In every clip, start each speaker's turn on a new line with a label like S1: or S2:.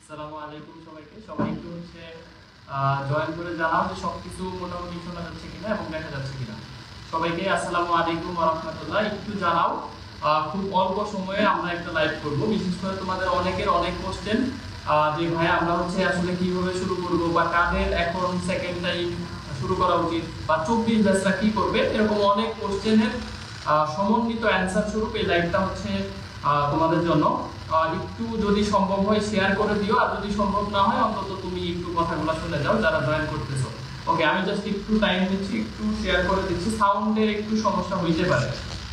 S1: আসসালামু আলাইকুম সবাইকে। সবাই একটু জয়েন করে জানাও যে সবকিছু মোটামুটি শোনা যাচ্ছে কিনা এবং দেখা যাচ্ছে কিনা। সবাইকে আসসালামু আলাইকুম ওয়া রাহমাতুল্লাহ। একটু জানাও। খুব অল্প সময়ে আমরা একটা লাইভ করব। বিশেষ করে তোমাদের অনেকের অনেক কোশ্চেন যে ভাই আমরা আসলে কিভাবে শুরু করব বা কাদের এখন সেকেন্ড টাইম শুরু করা উচিত বা 24 ব্যাচটা কি করবে, এরকম অনেক কোশ্চেনের সমন্বিত অ্যানসার স্বরূপ এই লাইভটা তোমাদের জন্য। একটু যদি সম্ভব হয় শেয়ার করে দিও, আর যদি সম্ভব না হয় অন্তত তুমি একটু কথাগুলো শুনে যাও যারা জয়েন করতেছো। ওকে, আমি জাস্ট একটু টাইম দিচ্ছি, একটু শেয়ার করে দিচ্ছি। সাউন্ডের একটু সমস্যা হইতে পারে,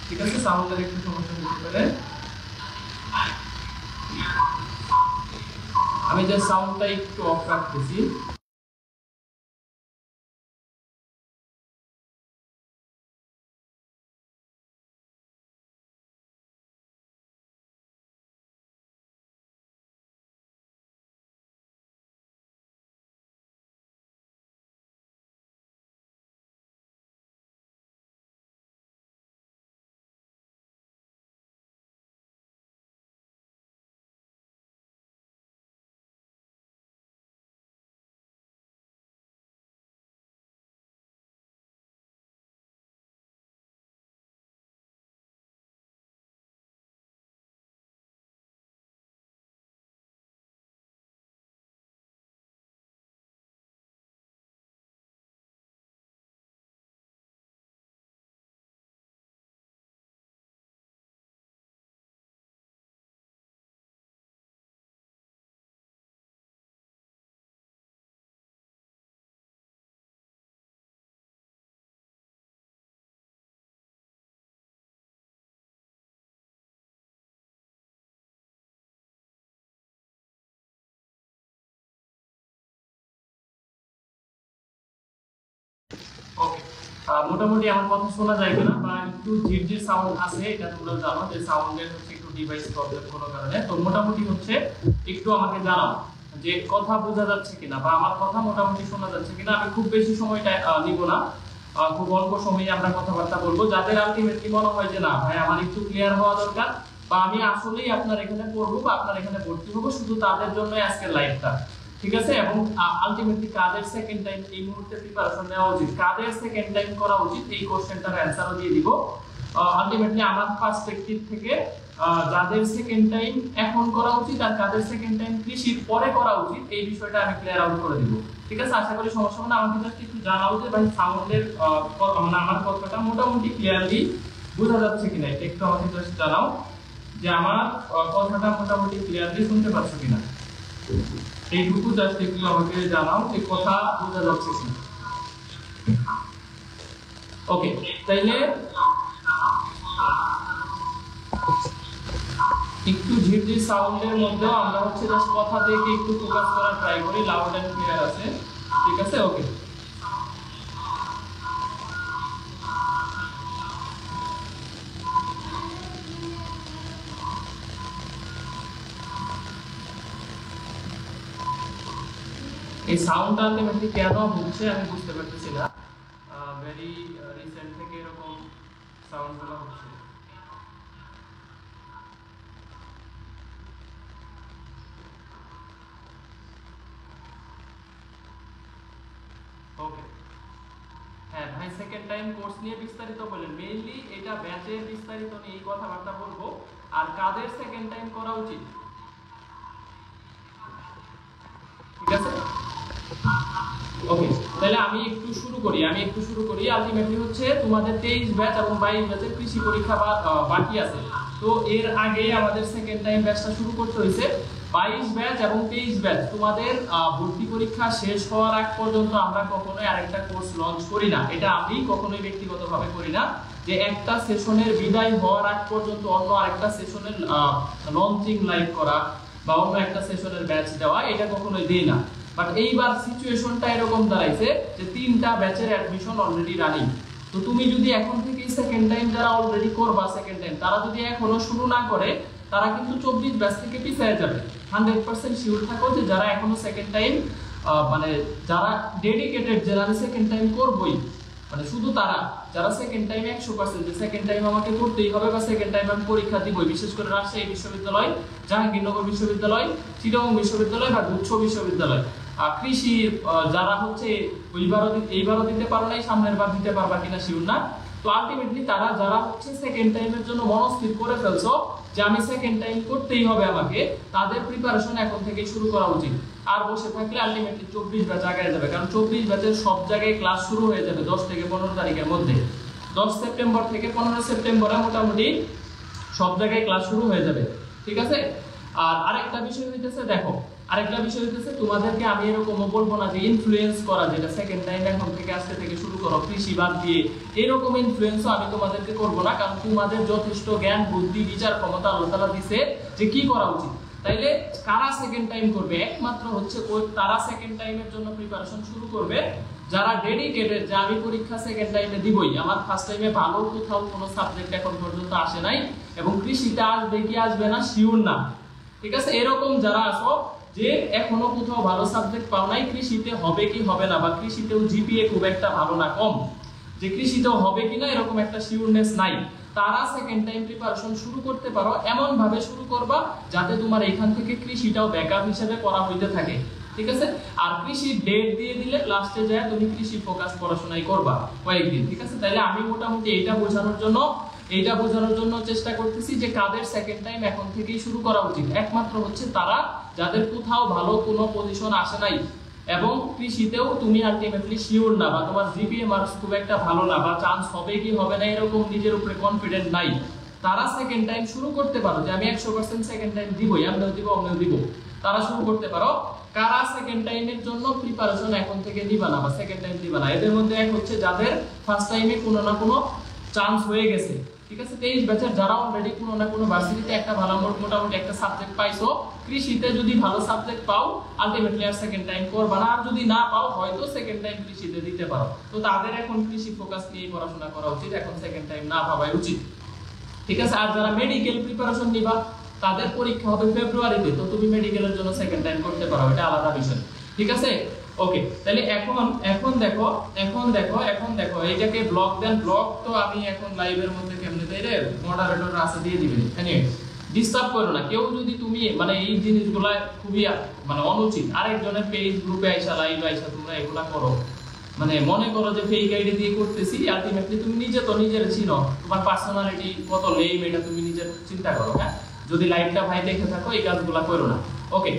S1: ঠিক আছে? সাউন্ডের একটু সমস্যা হইতে পারে। আমি জাস্ট সাউন্ডটা একটু অফ রাখতেছি। ওকে, মোটামুটি আমার কথা শোনা যায় কিনা বা একটু ঝিরঝির সাউন্ড আছে, এটা তোমরা জানো যে সাউন্ডের একটু ডিভাইস প্রবলেম কোনো কারণে। তো মোটামুটি একটু আমাকে জানাও যে কথা বোঝা যাচ্ছে কিনা বা আমার কথা মোটামুটি শোনা যাচ্ছে কিনা। আমি খুব বেশি সময়টা নিব না, খুব অল্প সময়ে আমরা কথাবার্তা বলবো। যাদের আলটিমেটলি মনে হয় যে না ভাই আমার একটু ক্লিয়ার হওয়া দরকার বা আমি আসলেই আপনার এখানে পড়বো বা আপনার এখানে ভর্তি হবো, শুধু তাদের জন্যই আজকের লাইভটা, ঠিক আছে? এবং আলটিমেটলি কাদের সেকেন্ড টাইম এই মুহূর্তে প্রিপারেশন নেওয়া উচিত, কাদের সেকেন্ড টাইম করা উচিত, এই কোশ্চেনটার অ্যানসারও দিয়ে দিব। আলটিমেটলি আমার পার্সপেক্টিভ থেকে যাদের সেকেন্ড টাইম এখন করা উচিত আর কাদের সেকেন্ড টাইম কৃষির পরে করা উচিত, এই বিষয়টা আমি ক্লিয়ার আউট করে দিব, ঠিক আছে? আশা করি সমস্যা হবে না। আমাকে জাস্ট একটু জানাও যে ভাই সাউন্ডের মানে আমার কথাটা মোটামুটি ক্লিয়ারলি বোঝা যাচ্ছে কিনা, একটু আমাকে জাস্ট জানাও যে আমার কথাটা মোটামুটি ক্লিয়ারলি শুনতে পাচ্ছ কিনা। এইটুকু জাস্ট একটু আমাকে জানাও যে কথা বোঝা যাচ্ছে কিনা। ওকে, তাইলে একটু ঝিরঝির সাউন্ডের মধ্যেও আমরা জাস্ট কথা থেকে একটু ফোকাস করার ট্রাই করি। লাউড এন্ড ক্লিয়ার আছে, ঠিক আছে? ওকে, এই সাউন্ডটা আলটিমেটলি কেন হচ্ছে আমি বুঝতে পারতেছি না। ভেরি রিসেন্ট থেকে এরকম সাউন্ডগুলো হচ্ছে। ওকে, হ্যাঁ ভাই, সেকেন্ড টাইম কোর্স নিয়ে বিস্তারিত বলেন। মেইনলি এটা ব্যাচের বিস্তারিত নিয়ে কথাবার্তা বলবো আর কাদের সেকেন্ড টাইম করা উচিত, ঠিক আছে? ওকে, তাহলে আমি একটু শুরু করি। আলটিমেটলি তোমাদের 23 ব্যাচ এবং 22 ব্যাচের কৃষি পরীক্ষা বাকি আছে। তো এর আগে আমাদের সেকেন্ড টাইম ব্যাচটা শুরু করতে হয়েছে। 22 ব্যাচ এবং 23 ব্যাচ তোমাদের ভর্তি পরীক্ষা শেষ হওয়ার আগ পর্যন্ত আমরা কখনোই আরেকটা কোর্স লঞ্চ করি না। এটা আমি কখনোই ব্যক্তিগতভাবে করি না যে একটা সেশনের বিদায় হওয়ার আগ পর্যন্ত অন্য আরেকটা সেশনের লঞ্চিং লাইভ করা বা অন্য একটা সেশনের ব্যাচ দেওয়া, এটা কখনোই দেই না। বাট এইবার সিচুয়েশনটা এরকম দাঁড়াইছে যে 3টা ব্যাচের অ্যাডমিশন অলরেডি রানিং। তো তুমি যদি এখন থেকে সেকেন্ড টাইম যারা অলরেডি করবা সেকেন্ড টাইম, তারা যদি এখনো শুরু না করে তারা কিন্তু 24 ব্যাচ থেকে পিছিয়ে যাবে। 100% শিওর থাকো যে যারা এখনো সেকেন্ড টাইম মানে যারা ডেডিকেটেড, যারা সেকেন্ড টাইম করবই, মানে শুধু তারা যারা সেকেন্ড টাইম 100% যে সেকেন্ড টাইম আমাকে করতেই হবে বা সেকেন্ড টাইম আমি পরীক্ষা দিব, বিশেষ করে রাজশাহী বিশ্ববিদ্যালয়, জাহাঙ্গীরনগর বিশ্ববিদ্যালয়, চিটাগং বিশ্ববিদ্যালয় বা গুচ্ছ বিশ্ববিদ্যালয়, কৃষি যারা হচ্ছে এইবারও দিতে পারো নাই, সামনের বার দিতে পারবা কিনা শিওর না। তো আলটিমেটলি তারা যারা হচ্ছে সেকেন্ড টাইমের জন্য মনস্থির করে ফেলছো যে আমি সেকেন্ড টাইম করতেই হবে আমাকে, তাদের প্রিপারেশন এখন থেকেই শুরু করা উচিত। আর বসে থাকলে আলটিমেটলি 24 ব্যাচ আগায় যাবে, কারণ 24 ব্যাচের সব জায়গায় ক্লাস শুরু হয়ে যাবে 10 থেকে 15 তারিখের মধ্যে। 10 সেপ্টেম্বর থেকে 15 সেপ্টেম্বরে মোটামুটি সব জায়গায় ক্লাস শুরু হয়ে যাবে, ঠিক আছে। আর আরেকটা বিষয় হইতেছে, দেখো আরেকটা বিষয় হইতেছে তোমাদেরকে আমি এরকমও বলবো না যে ইনফ্লুয়েন্স করা, যেটা সেকেন্ড টাইম এখন থেকে আজকে থেকে শুরু করো কৃষি বাদ দিয়ে, এরকম ইনফ্লুয়েন্সও আমি তোমাদেরকে করবো না, কারণ তোমাদের যথেষ্ট জ্ঞান বুদ্ধি বিচার ক্ষমতা আল্লাহ তাআলা দিছে যে কি করা উচিত। তাইলে কারা সেকেন্ড টাইম করবে, একমাত্র হচ্ছে তারা সেকেন্ড টাইমের জন্য প্রিপারেশন শুরু করবে যারা ডেডিকেটেড, যে আমি পরীক্ষা সেকেন্ড টাইমে দিবই, আমার ফার্স্ট টাইমে ভালো কোথাও কোনো সাবজেক্ট এখন পর্যন্ত আসে নাই এবং কৃষিতে আসবে কি আসবে না শিওর না, ঠিক আছে। এরকম যারা আসো যে এখনো কোথাও ভালো সাবজেক্ট পাও নাই, কৃষিতে হবে কি হবে না, বা কৃষিতেও জিপিএ খুব একটা ভালো না, কম, যে কৃষিতেও হবে কিনা এরকম একটা শিওরনেস নাই, তারা সেকেন্ড টাইম প্রিপারেশন শুরু করতে পারো। এমন ভাবে শুরু করবা যাতে তোমার এখান থেকে কৃষিটাও ব্যাকআপ হিসেবে পড়া হইতে থাকে, ঠিক আছে। আর কৃষি ডেট দিয়ে দিলে লাস্টে যায় তুমি কৃষি ফোকাস পড়াশোনাই করবা কয়েকদিন, ঠিক আছে। তাইলে আমি মোটামুটি এইটা বোঝানোর জন্য চেষ্টা করতেছি যে কাদের সেকেন্ড টাইম এখন থেকেই শুরু করা উচিত, একমাত্র হচ্ছে তারা যাদের কোথাও ভালো কোনো পজিশন আসে নাই এবং কৃষিতেও তুমি আলটিমেটলি শিওর না, বা তোমার জিপিএ মার্কস খুব একটা ভালো না, বা চান্স হবে কি হবে না এরকম নিজের উপরে কনফিডেন্ট নাই, তারা সেকেন্ড টাইম শুরু করতে পারো যে আমি 100% সেকেন্ড টাইম দিবই, আমিও দিব, তারা শুরু করতে পারো। কারা সেকেন্ড টাইমের জন্য প্রিপারেশন এখন থেকে দিবা না বা সেকেন্ড টাইম দিবা না, এদের মধ্যে এক হচ্ছে যাদের ফার্স্ট টাইমে কোনো না কোনো চান্স হয়ে গেছে, ঠিক আছে। 23 ব্যাচের যারা অলরেডি কোনো না কোনো ভার্সিটিতে একটা ভালো মোটামুটি একটা সাবজেক্ট পাইছো, কৃষিতে যদি ভালো সাবজেক্ট পাও আলটিমেটলি আর সেকেন্ড টাইম করবা না, আর যদি না পাও হয়তো সেকেন্ড টাইম কৃষিতে দিতে পারো। তো তাদের এখন কৃষি ফোকাস নিয়ে পড়াশোনা করা উচিত, এখন সেকেন্ড টাইম না ভাবাই উচিত, ঠিক আছে। আর যারা মেডিকেল প্রিপারেশন নিবা তাদের পরীক্ষা হবে ফেব্রুয়ারিতে, তো তুমি মেডিকেলের জন্য সেকেন্ড টাইম করতে পারো, এটা আলাদা বিষয়, ঠিক আছে। ওকে, তাহলে এখন দেখো এইটাকে ব্লক দেন, ব্লক তো আমি এখন লাইভের মধ্যে কেমনে দেই রে, মডারেটর আছে দিয়ে দিবেন, এখানে ডিস্টার্ব করো না কেউ, যদি তুমি মানে এই জিনিসগুলা খুবই মানে অনুচিত, আরেকজনের পেজ গ্রুপে আইসা লাইভ আইসা তোমরা এগুলা করো, মানে মনে করো যে ফেক আইডি দিয়ে করতেছি, আলটিমেটলি তুমি নিজে তো নিজের চিনো, তোমার পার্সোনালিটি কত লেম এটা তুমি নিজের চিন্তা করো। হ্যাঁ, যদি লাইভটা ভাই দেখে থাকো এই কাজগুলা করো না। ওকে,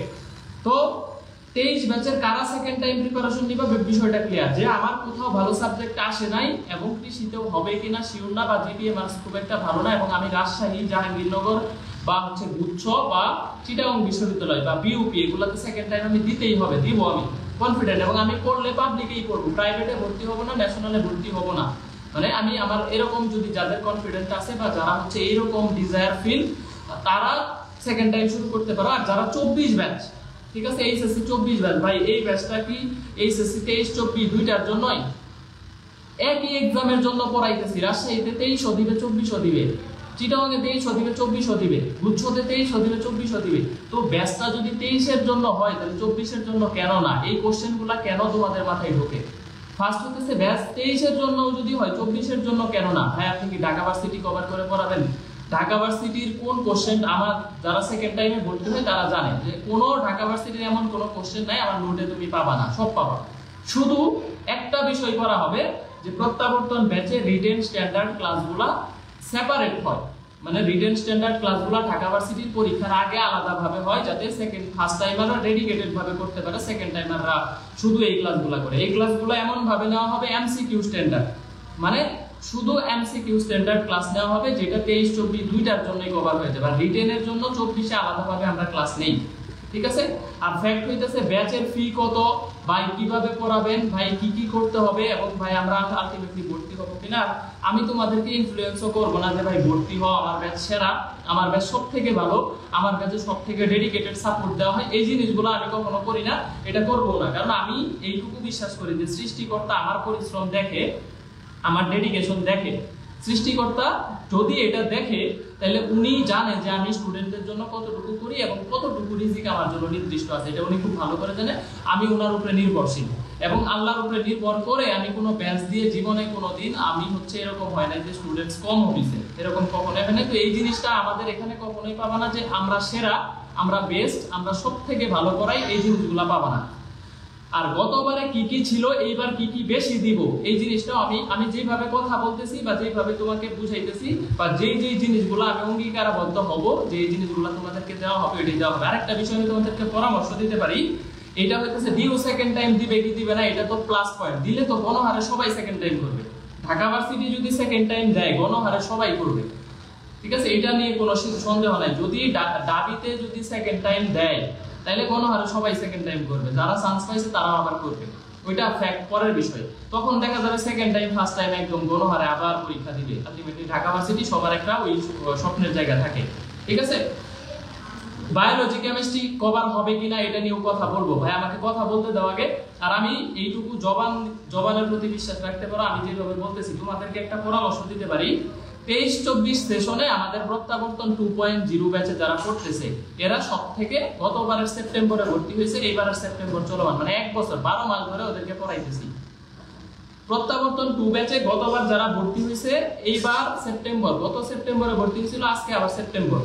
S1: তো 23 ব্যাচের কারা সেকেন্ড টাইম প্রিপারেশন নিবা বিষয়টা ক্লিয়ার, যে আমার কোথাও ভালো সাবজেক্ট আসে নাই এবং কৃষিতেও হবে কিনা শিওর না, বা জিপিএ মার্কস খুব একটা ভালো না, এবং আমি রাজশাহী, জাহাঙ্গীরনগর বা হচ্ছে গুচ্ছ বা চিটাগং বিশ্ববিদ্যালয় বা বিউপি এগুলাতে সেকেন্ড টাইম আমি দিতেই হবে, দিব আমি কনফিডেন্ট, এবং আমি পড়লে পাবলিকেই পড়বো, প্রাইভেটে ভর্তি হবো না, ন্যাশনালে ভর্তি হবো না, মানে আমি আমার এরকম যদি যাদের কনফিডেন্ট আছে বা যারা হচ্ছে এইরকম ডিজায়ার ফিল, তারা সেকেন্ড টাইম শুরু করতে পারো। আর যারা 24 ব্যাচ, ঠিক আছে, এইচএসসি 24 ব্যাচ, ভাই এই ব্যাচটা কি এইচএসসি 23-24 দুইটার জন্যই একই এক্সামের জন্য পড়াইতেছি, রাজশাহীতে 23 দিবে 24 দিবে, চিটাগংয়ে 23 দিবে 24 দিবে, গুচ্ছতে 23 দিবে 24 দিবে। তো ব্যাচটা যদি 23 এর জন্য হয় তাহলে 24 এর জন্য কেন না? এই কোশ্চেনগুলো কেন তোমাদের মাথায় ঢোকে? ফার্স্ট হতেছে ব্যাচ 23 এর জন্য যদি হয় 24 এর জন্য কেন না? ভাই আপনি কি ঢাকা ভার্সিটি কভার করে পড়াবেন? ঢাকা ভার্সিটির কোন কোশ্চেন, আমার যারা সেকেন্ড টাইমে ভর্তি হয় তারা জানে যে কোনো ঢাকা ভার্সিটির এমন কোনো কোশ্চেন নাই আমার নোটে তুমি পাবা না, সব পাবা। শুধু একটা বিষয় করা হবে যে প্রত্যাবর্তন ব্যাচে রিটেন স্ট্যান্ডার্ড ক্লাসগুলা সেপারেট হয়, মানে রিটেন স্ট্যান্ডার্ড ক্লাসগুলো ঢাকা ভার্সিটির পরীক্ষার আগে আলাদাভাবে হয়, যাতে ফার্স্ট টাইমাররা ডেডিকেটেড ভাবে করতে পারে, সেকেন্ড টাইমাররা শুধু এই ক্লাসগুলো করে। এই ক্লাসগুলো এমন ভাবে নেওয়া হবে এমসিকিউ স্ট্যান্ডার্ড, মানে শুধু এমসিকিউ স্ট্যান্ডার্ড ক্লাস নেওয়া হবে, যেটা 23-24 দুইটার জন্যই কভার হয়ে যাবে। আর রিটেনের জন্য 24 এ আলাদাভাবে আমরা ক্লাস নেই, ঠিক আছে। আর ফ্যাক্ট হইতেছে ব্যাচের ফি কত, ভাই কিভাবে পড়াবেন, ভাই কি কি করতে হবে, এবং ভাই আমরা আলটিমেটলি ভর্তি হব কিনা। আমি তোমাদেরকে ইনফ্লুয়েন্সও করব না যে ভাই ভর্তি হও, আমার ব্যাচ সেরা, আমার ব্যাচ সবথেকে ভালো, আমার ব্যাচে সবথেকে ডেডিকেটেড সাপোর্ট দেওয়া হয়, এই জিনিসগুলো আমি কখনো করি না, এটা করব না। কারণ আমি এইটুকু বিশ্বাস করি যে সৃষ্টিকর্তা আমার পরিশ্রম দেখে, আমার ডেডিকেশন দেখে। সৃষ্টিকর্তা যদি এটা দেখে তাহলে উনি জানে যে আমি স্টুডেন্টদের জন্য কতটুকু করি এবং কতটুকু রিজিক আমার জন্য নির্দিষ্ট আছে, এটা উনি খুব ভালো করে জানে, আমি ওনার উপরে নির্ভরশীল। এবং আল্লাহর উপরে নির্ভর করে আমি কোনো ব্যাচ দিয়ে জীবনে কোনোদিন আমি হচ্ছে এরকম হয় না যে স্টুডেন্টস কম হইছে, এরকম কখনোই হয় না। তো এই জিনিসটা আমাদের এখানে কখনোই পাবা না যে আমরা সেরা, আমরা বেস্ট, আমরা সব থেকে ভালো করাই, এই জিনিসগুলো পাবা না। আর গতবারে কি কি ছিল, এইবার কি কি বেশি দিব, এই জিনিসটাও আমি যেভাবে কথা বলতেছি বা যেভাবে তোমাকে বুঝাইতেছি বা যেই জিনিসগুলো আমি অঙ্গীকারবদ্ধ হব, যে এই জিনিসগুলো তোমাদেরকে দেওয়া হবে এটাই দেওয়া হবে। আরেকটা বিষয় আমি তোমাদেরকে পরামর্শ দিতে পারি, এটা হইতেছে ডিউ সেকেন্ড টাইম দিবে কি দিবে না এটা তো প্লাস পয়েন্ট, দিলে তো গণহারে সবাই সেকেন্ড টাইম করবে। ঢাকা ভার্সিটি যদি সেকেন্ড টাইম দেয় গণহারে সবাই করবে, ঠিক আছে, এটা নিয়ে কোনো সন্দেহ নাই। যদি দাবিতে যদি সেকেন্ড টাইম দেয় তাহলে গণহারে সবাই সেকেন্ড টাইম করবে, যারা চান্স পাইছে তারাও আবার করবে, ওইটা ফ্যাক্ট পরের বিষয়। তখন দেখা যাবে সেকেন্ড টাইম ফার্স্ট টাইম একদম গণহারে আবার পরীক্ষা দিবে। আলটিমেটলি ঢাকা ভার্সিটি সবার একটা ওই স্বপ্নের জায়গা থাকে, ঠিক আছে। বায়োলজি কেমিস্ট্রি কভার হবে কিনা এটা নিয়েও কথা বলবো, ভাই আমাকে কথা বলতে দাও আগে। আর আমি এইটুকু জবানের প্রতি বিশ্বাস রাখতে পারো, আমি যেভাবে বলতেছি তোমাদেরকে একটা পরামর্শ দিতে পারি। 23-24 সেশনে আমাদের প্রত্যাবর্তন 2.0 ব্যাচে যারা পড়তেছে এরা সব থেকে গতবারের সেপ্টেম্বরে ভর্তি হয়েছে, এইবারের সেপ্টেম্বর চলমান, মানে 1 বছর 12 মাস ধরে ওদেরকে পড়াইতেছি। প্রত্যাবর্তন 2 ব্যাচে গতবার যারা ভর্তি হয়েছে এইবার সেপ্টেম্বর, গত সেপ্টেম্বরে ভর্তি হয়েছিল, আজকে আবার সেপ্টেম্বর,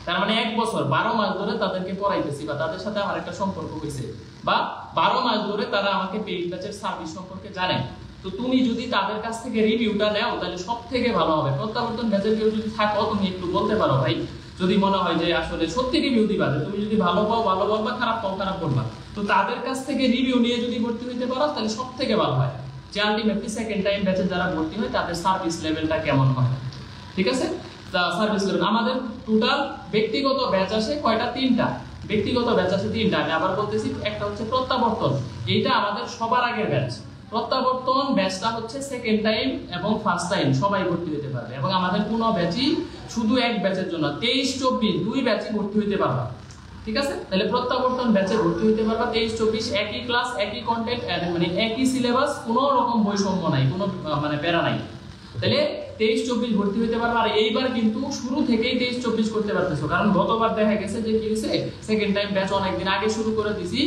S1: তার মানে 1 বছর 12 মাস ধরে তাদেরকে পড়াইতেছি বা তাদের সাথে আমার একটা সম্পর্ক হয়েছে, বা 12 মাস ধরে তারা আমাকে পেইড ব্যাচের সার্ভিস সম্পর্কে জানে। তো তুমি যদি তাদের কাছ থেকে রিভিউটা নাও তাহলে সব থেকে ভালো হবে। প্রত্যাবর্তন ব্যাচের কেউ যদি থাকো তুমি একটু বলতে পারো ভাই, যদি মনে হয় যে আসলে সত্যি রিভিউ দিবা, তুমি যদি ভালো পাও ভালো বলবা, খারাপ পাও খারাপ বলবা, তো তাদের কাছ থেকে রিভিউ নিয়ে যদি ভর্তি হইতে পারো তাহলে সব থেকে ভালো হয় যে আলটিমেটলি সেকেন্ড টাইম ব্যাচে যারা ভর্তি হয় তাদের সার্ভিস লেভেলটা কেমন হয়, ঠিক আছে। সার্ভিস লেভেল আমাদের টোটাল ব্যক্তিগত ব্যাচ আসে কয়টা, 3টা ব্যক্তিগত ব্যাচ আছে 3টা। আমি আবার বলতেছি, একটা হচ্ছে প্রত্যাবর্তন, এইটা আমাদের সবার আগের ব্যাচ। প্রত্যাবর্তন ব্যাচটা হচ্ছে সেকেন্ড টাইম এবং ফার্স্ট টাইম সবাই ভর্তি হতে পারবে, এবং আমাদের কোনো ব্যাচই শুধু এক ব্যাচের জন্য 23-24 দুই ব্যাচে ভর্তি হতে পারবে, ঠিক আছে। তাহলে প্রত্যাবর্তন ব্যাচে ভর্তি হতে পারবে 23-24, একই ক্লাস একই কন্টেন্ট, মানে একই সিলেবাস, কোনো রকম বৈষম্য নাই, কোনো মানে প্যারা নাই। তাহলে 23-24 ভর্তি হতে পারবে। আর এইবার কিন্তু শুরু থেকেই 23-24 করতে পারতেছো, কারণ গতবার দেখা গেছে যে কি হয়েছে, সেকেন্ড টাইম ব্যাচ অনেকদিন আগে শুরু করে দিছি,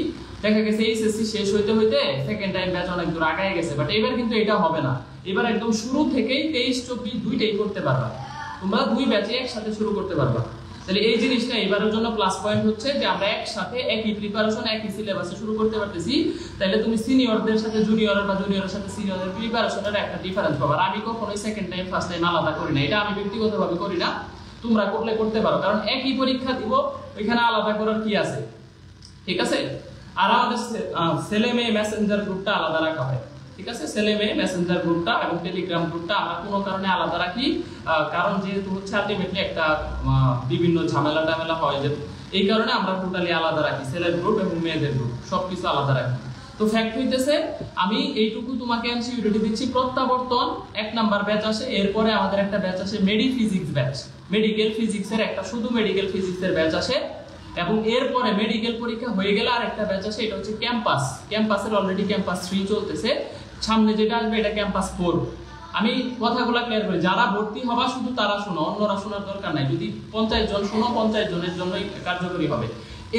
S1: দেখা গেছে এইচএসসি শেষ হইতে হইতে সেকেন্ড টাইম ব্যাচ অনেক দূর আগায় গেছে। বাট এবার কিন্তু এটা হবে না, এবার একদম শুরু থেকেই 23-24 দুইটাই করতে পারবা, তোমরা দুই ব্যাচে একসাথে শুরু করতে পারবা। তাহলে এই জিনিসটা এবারের জন্য প্লাস পয়েন্ট হচ্ছে যে আমরা একসাথে একই প্রিপারেশন একই সিলেবাসে শুরু করতে পারতেছি। তাহলে তুমি সিনিয়রদের সাথে জুনিয়র বা জুনিয়রের সাথে সিনিয়রের প্রিপারেশনের একটা ডিফারেন্স পাবা। আর আমি কখনোই সেকেন্ড টাইম ফার্স্ট টাইম আলাদা করি না, এটা আমি ব্যক্তিগতভাবে করি না, তোমরা করলে করতে পারো, কারণ একই পরীক্ষা দিব, ওইখানে আলাদা করার কি আছে, ঠিক আছে। আর আমাদের ছেলে মেয়ে মেসেঞ্জার গ্রুপটা আলাদা রাখা হয়, ঠিক আছে। ছেলে মেয়ে মেসেঞ্জার গ্রুপটা এবং টেলিগ্রাম গ্রুপটা আমরা কোনো কারণে আলাদা রাখি, কারণ যেহেতু হচ্ছে আলটিমেটলি একটা বিভিন্ন ঝামেলা হয়, যে এই কারণে আমরা টোটালি আলাদা রাখি, ছেলের গ্রুপ এবং মেয়েদের গ্রুপ সবকিছু আলাদা রাখি। তো ফ্যাক্ট হইতেছে আমি এইটুকু তোমাকে এনসিইউটি দিচ্ছি, প্রত্যাবর্তন 1 নাম্বার ব্যাচ আসে, এরপরে আমাদের একটা ব্যাচ আসে মেডি ফিজিক্স ব্যাচ, মেডিকেল ফিজিক্সের একটা শুধু মেডিকেল ফিজিক্সের ব্যাচ আসে, এবং এরপরে মেডিকেল পরীক্ষা হয়ে গেলে আর একটা ব্যাচ আসে, এটা হচ্ছে ক্যাম্পাসের অলরেডি ক্যাম্পাস 3 চলতেছে, সামনে যেটা আসবে এটা ক্যাম্পাস 4। আমি কথাগুলো ক্লিয়ার করি, যারা ভর্তি হবা শুধু তারা শোনো, অন্যরা শোনার দরকার নাই। যদি 50 জন শোনো, 50 জনের জন্যই কার্যকরী হবে।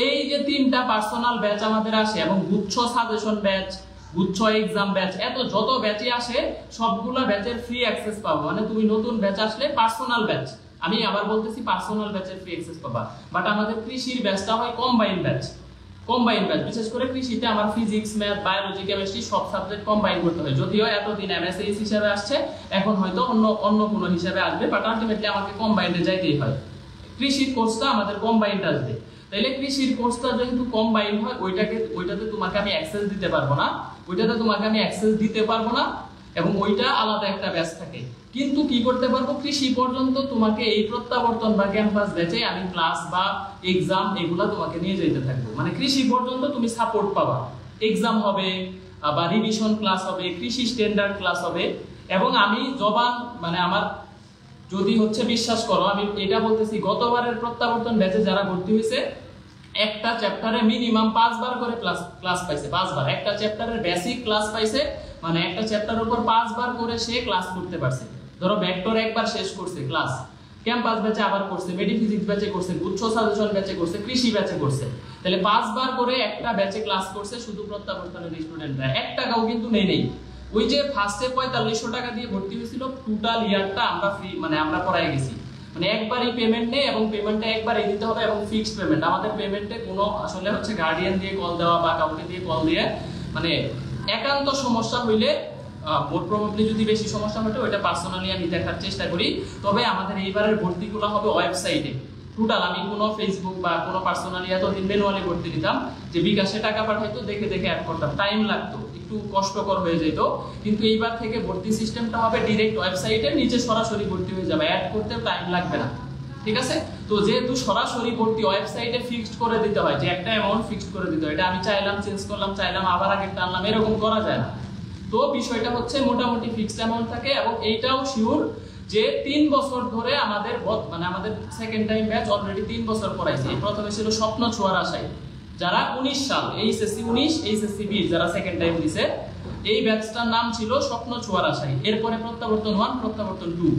S1: এই যে 3টা পার্সোনাল ব্যাচ আমাদের আসে, এবং গুচ্ছ সাজেশন ব্যাচ, গুচ্ছ এক্সাম ব্যাচ, এত যত ব্যাচই আসে সবগুলা ব্যাচের ফ্রি অ্যাক্সেস পাবো। মানে তুমি নতুন ব্যাচ আসলে পার্সোনাল ব্যাচ, আমি আবার বলতেছি পার্সোনাল ব্যাচের ফ্রি অ্যাক্সেস পাবা। বাট আমাদের কৃষির ব্যাচটা হয় কম্বাইন ব্যাচ, বিশেষ করে কৃষিতে আমার ফিজিক্স ম্যাথ বায়োলজি কেমিস্ট্রি সব সাবজেক্ট কম্বাইন করতে হয়। যদিও এতদিন এমএসএইচ হিসেবে আসছে, এখন হয়তো অন্য কোনো হিসেবে আসবে, বাট আলটিমেটলি আমাকে কম্বাইন্ডে যাইতেই হয়। কৃষির কোর্সটা আমাদের কম্বাইন্ড আসবে, তাইলে কৃষির কোর্সটা যেহেতু কম্বাইন হয়, ওইটাতে তোমাকে আমি অ্যাক্সেস দিতে পারবো না, এবং ওইটা আলাদা একটা ব্যাচ থাকে। কিন্তু কি করতে পারবো, কৃষি পর্যন্ত তোমাকে এই প্রত্যাবর্তন বা ক্যাম্পাস ব্যাচে আমি ক্লাস বা এক্সাম এগুলা তোমাকে নিয়ে যেতে থাকবো। মানে কৃষি পর্যন্ত তুমি সাপোর্ট পাবা, এক্সাম হবে বা রিভিশন ক্লাস হবে, কৃষি স্ট্যান্ডার্ড ক্লাস হবে। এবং আমি মানে আমার যদি হচ্ছে বিশ্বাস করো, আমি এটা বলতেছি, গতবারের প্রত্যাবর্তন ব্যাচে যারা ভর্তি হয়েছে একটা চ্যাপ্টারে মিনিমাম 5 বার করে ক্লাস পাইছে, 5 বার একটা চ্যাপ্টারের বেসিক ক্লাস পাইছে, মানে একটা চ্যাপ্টারের উপর 5 বার করে সে ক্লাস করতে পারছে। ধরো ভেক্টর একবার শেষ করছে ক্লাস, ক্যাম্পাস ব্যাচে আবার করছে, মেডিফিজিক্স ব্যাচে করছে, গুচ্ছ সাজেশন ব্যাচে করছে, কৃষি ব্যাচে করছে। তাহলে 5 বার করে একটা ব্যাচে ক্লাস করছে শুধু প্রত্যাবর্তনের স্টুডেন্টরা, 1 টাকাও কিন্তু নেই। ওই যে ফার্স্টে 4500 টাকা দিয়ে ভর্তি হয়েছিল, টোটাল ইয়ারটা আমরা ফ্রি মানে আমরা পড়াই গেছি, মানে একবারই পেমেন্ট নেই এবং পেমেন্টটা একবারই দিতে হবে এবং ফিক্সড পেমেন্ট। আমাদের পেমেন্টে কোনো আসলে হচ্ছে গার্ডিয়ান দিয়ে কল দেওয়া বা কাউকে দিয়ে কল দিয়ে মানে একান্ত সমস্যা হইলে মোর প্রবাবলি যদি বেশি সমস্যা হয় ওইটা পার্সোনালি আমি দেখার চেষ্টা করি। তবে আমাদের এইবারের ভর্তিগুলো হবে ওয়েবসাইটে টোটাল, আমি কোনো ফেসবুক বা কোনো পার্সোনালি এতদিন ম্যানুয়ালি ভর্তি দিতাম, যে বিকাশে টাকা পাঠাইতো দেখে দেখে অ্যাড করতাম, টাইম লাগতো, একটু কষ্টকর হয়ে যেত। কিন্তু এইবার থেকে ভর্তি সিস্টেমটা হবে ডিরেক্ট ওয়েবসাইটে, নিচে সরাসরি ভর্তি হয়ে যাবে, অ্যাড করতে টাইম লাগবে না, ঠিক আছে? তো যেহেতু সরাসরি ভর্তি ওয়েবসাইটে ফিক্সড করে দিতে হয়, যে একটা অ্যামাউন্ট ফিক্সড করে দিতে হয়, এটা আমি চাইলাম চেঞ্জ করলাম, চাইলাম আবার আগে টানলাম, এরকম করা যায় না। তো বিষয়টা হচ্ছে মোটামুটি ফিক্সড অ্যামাউন্ট থাকে এবং এইটাও শিওর যে 3 বছর ধরে আমাদের মানে আমাদের সেকেন্ড টাইম ব্যাচ অলরেডি 3 বছর পড়াইছে। প্রথমে ছিল স্বপ্ন ছোঁয়ার আশায়, যারা 19 সাল এইচএসসি 19 এইচএসসি 20 যারা সেকেন্ড টাইম দিছে, এই ব্যাচটার নাম ছিল স্বপ্ন ছোঁয়ার আশায়। এরপরে প্রত্যাবর্তন 1, প্রত্যাবর্তন 2,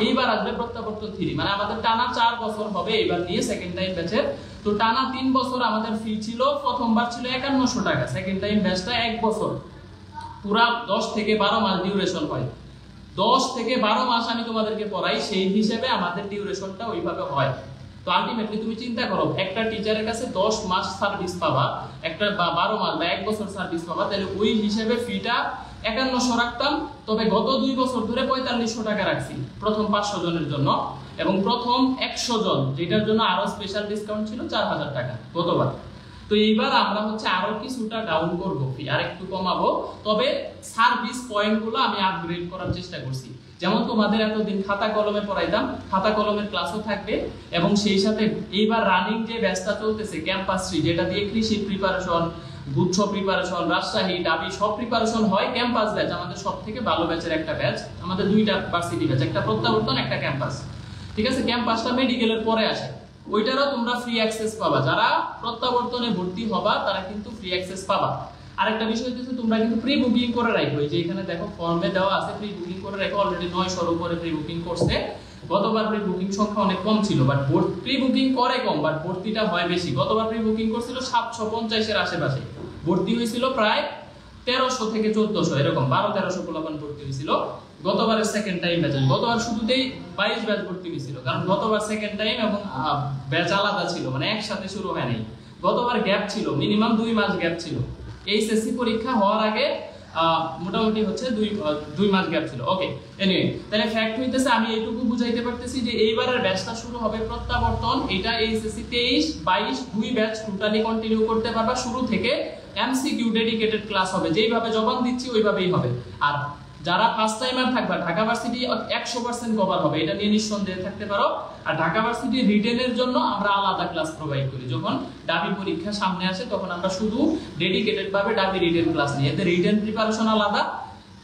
S1: এইবার আসবে প্রত্যাবর্তন 3। মানে আমাদের টানা 4 বছর হবে এইবার নিয়ে সেকেন্ড টাইম ব্যাচের। তো টানা 3 বছর আমাদের ফি ছিল, প্রথমবার ছিল 5100 টাকা, সেকেন্ড টাইম ব্যাচটা 1 বছর পুরা 10 থেকে 12 মাস ডিউরেশন হয়। 10 থেকে 12 মাস আমি তোমাদেরকে পড়াই, সেই হিসেবে আমাদের ডিউরেশনটা ওইভাবে হয়। তো আলটিমেটলি তুমি চিন্তা করো, একটা টিচারের কাছে 10 মাস সার্ভিস পাবা, একটা 12 মাস বা 1 বছর সার্ভিস পাবা, তাহলে ওই হিসেবে ফিটা 5100 রাখতাম। তবে গত 2 বছর ধরে 4500 টাকা রাখছি প্রথম 500 জনের জন্য, এবং প্রথম 100 জন যেটার জন্য আরো স্পেশাল ডিসকাউন্ট ছিল 4000 টাকা গতবার। তো এইবার আমরা হচ্ছে আরো কিছুটা ডাউন করব, ফি আর একটু কমাবো, তবে সার্ভিস পয়েন্টগুলো আমি আপগ্রেড করার চেষ্টা করছি। যেমন তোমাদের এতদিন খাতা কলমে পড়াইতাম, খাতা কলমের ক্লাসও থাকবে, এবং সেই সাথে এইবার রানিং যে ব্যাচটা চলতেছে ক্যাম্পাস 3, যেটা দিয়ে কৃষি প্রিপারেশন, গুচ্ছ প্রিপারেশন, রাজশাহী, ডাবি সব প্রিপারেশন হয়। ক্যাম্পাস ব্যাচ আমাদের সবথেকে ভালো ব্যাচের একটা ব্যাচ, আমাদের 2টা ভার্সিটি ব্যাচ, একটা প্রত্যাবর্তন একটা ক্যাম্পাস, ঠিক আছে? ক্যাম্পাসটা মেডিকেলের পরে আসে, ওইটারও তোমরা ফ্রি অ্যাক্সেস পাবা। যারা প্রত্যাবর্তনে ভর্তি হবা তারা কিন্তু ফ্রি অ্যাক্সেস পাবা। আরেকটা বিষয় হচ্ছে তোমরা কিন্তু প্রি বুকিং করে রাখো, এই যে এখানে দেখো ফর্মে দেওয়া আছে, প্রি বুকিং করে রাখো। অলরেডি 900 এর উপরে প্রি বুকিং করছে। গতবার প্রি বুকিং সংখ্যা অনেক কম ছিল, বাট প্রি বুকিং করে কম, বাট ভর্তিটা হয় বেশি। গতবার প্রি বুকিং করছিল 750 এর আশেপাশে, ভর্তি হয়েছিল প্রায় 1300 থেকে 1400 এরকম, 1200-1300 পোলাপান ভর্তি হয়েছিল গতবারের সেকেন্ড টাইম ব্যাচে। গতবার শুরুতেই 22 ব্যাচ ভর্তি হয়েছিল, কারণ গতবার সেকেন্ড টাইম এবং ব্যাচ আলাদা ছিল, মানে একসাথে শুরু হয় নাই। গতবার গ্যাপ ছিল, মিনিমাম 2 মাস গ্যাপ ছিল। এইচএসসি পরীক্ষা হওয়ার আগে মোটামুটি হচ্ছে 2 মাস গ্যাপ ছিল। ওকে, এনিওয়ে, তাহলে ফ্যাক্ট হইতেছে আমি এইটুকু বুঝাইতে পারতেছি যে এইবারের ব্যাচটা শুরু হবে প্রত্যাবর্তন, এটা এইচএসসি 23 22 2 ব্যাচ টোটালি কন্টিনিউ করতে পারবা শুরু থেকে। এমসিকিউ ডেডিকেটেড ক্লাস হবে, যেইভাবে জবান দিচ্ছি ওইভাবেই হবে। আর যারা ফার্স্ট টাইমার থাকবা, ঢাকা ভার্সিটি 100% কভার হবে, এটা নিয়ে নিঃসন্দেহে থাকতে পারো। আর ঢাকা ভার্সিটি রিটেনের জন্য আমরা আলাদা ক্লাস প্রোভাইড করি। যখন ডাবি পরীক্ষা সামনে আসে তখন আমরা শুধু ডেডিকেটেড ভাবে ডাবি রিটেন ক্লাস নিই। এতে রিটেন প্রিপারেশন আলাদা,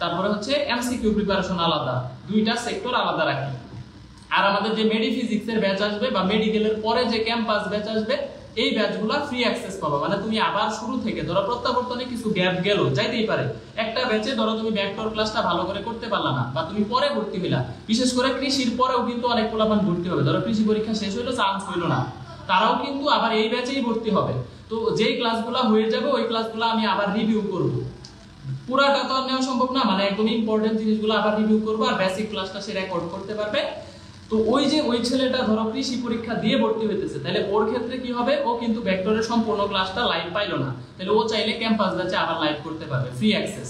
S1: তারপরে হচ্ছে এমসিকিউ প্রিপারেশন আলাদা, 2টা সেক্টর আলাদা রাখি। আর আমাদের যে মেডিফিজিক্সের ব্যাচ আসবে বা মেডিকেলের পরে যে ক্যাম্পাস ব্যাচ আসবে, এই ব্যাচগুলো ফ্রি অ্যাক্সেস পাবা। মানে তুমি আবার শুরু থেকে, ধরো প্রত্যাবর্তনে কিছু গ্যাপ গেল, যাইতেই পারে একটা ব্যাচে, ধরো তুমি ভেক্টর ক্লাসটা ভালো করে করতে পারলা না, বা তুমি পরে ভর্তি হইলা, বিশেষ করে কৃষির পরেও কিন্তু অনেক পোলাপান ভর্তি হবে। ধরো কৃষি পরীক্ষা শেষ হইলো, চান্স হইলো না, তারাও কিন্তু আবার এই ব্যাচেই ভর্তি হবে। তো যেই ক্লাসগুলো হয়ে যাবে ওই ক্লাসগুলো আমি আবার রিভিউ করব। পুরাটা তো আর নেওয়া সম্ভব না, মানে একদম ইম্পর্টেন্ট জিনিসগুলো আবার রিভিউ করব, আর বেসিক ক্লাসটা সে রেকর্ড করতে পারবে। তো ওই যে ওই ছেলেটা ধরো কৃষি পরীক্ষা দিয়ে ভর্তি হইতেছে, তাহলে ওর ক্ষেত্রে কি হবে, ও কিন্তু ভেক্টরের সম্পূর্ণ ক্লাসটা লাইভ পাইলো না, তাহলে ও চাইলে ক্যাম্পাস ব্যাচে আবার লাইভ করতে পারবে, ফ্রি অ্যাক্সেস।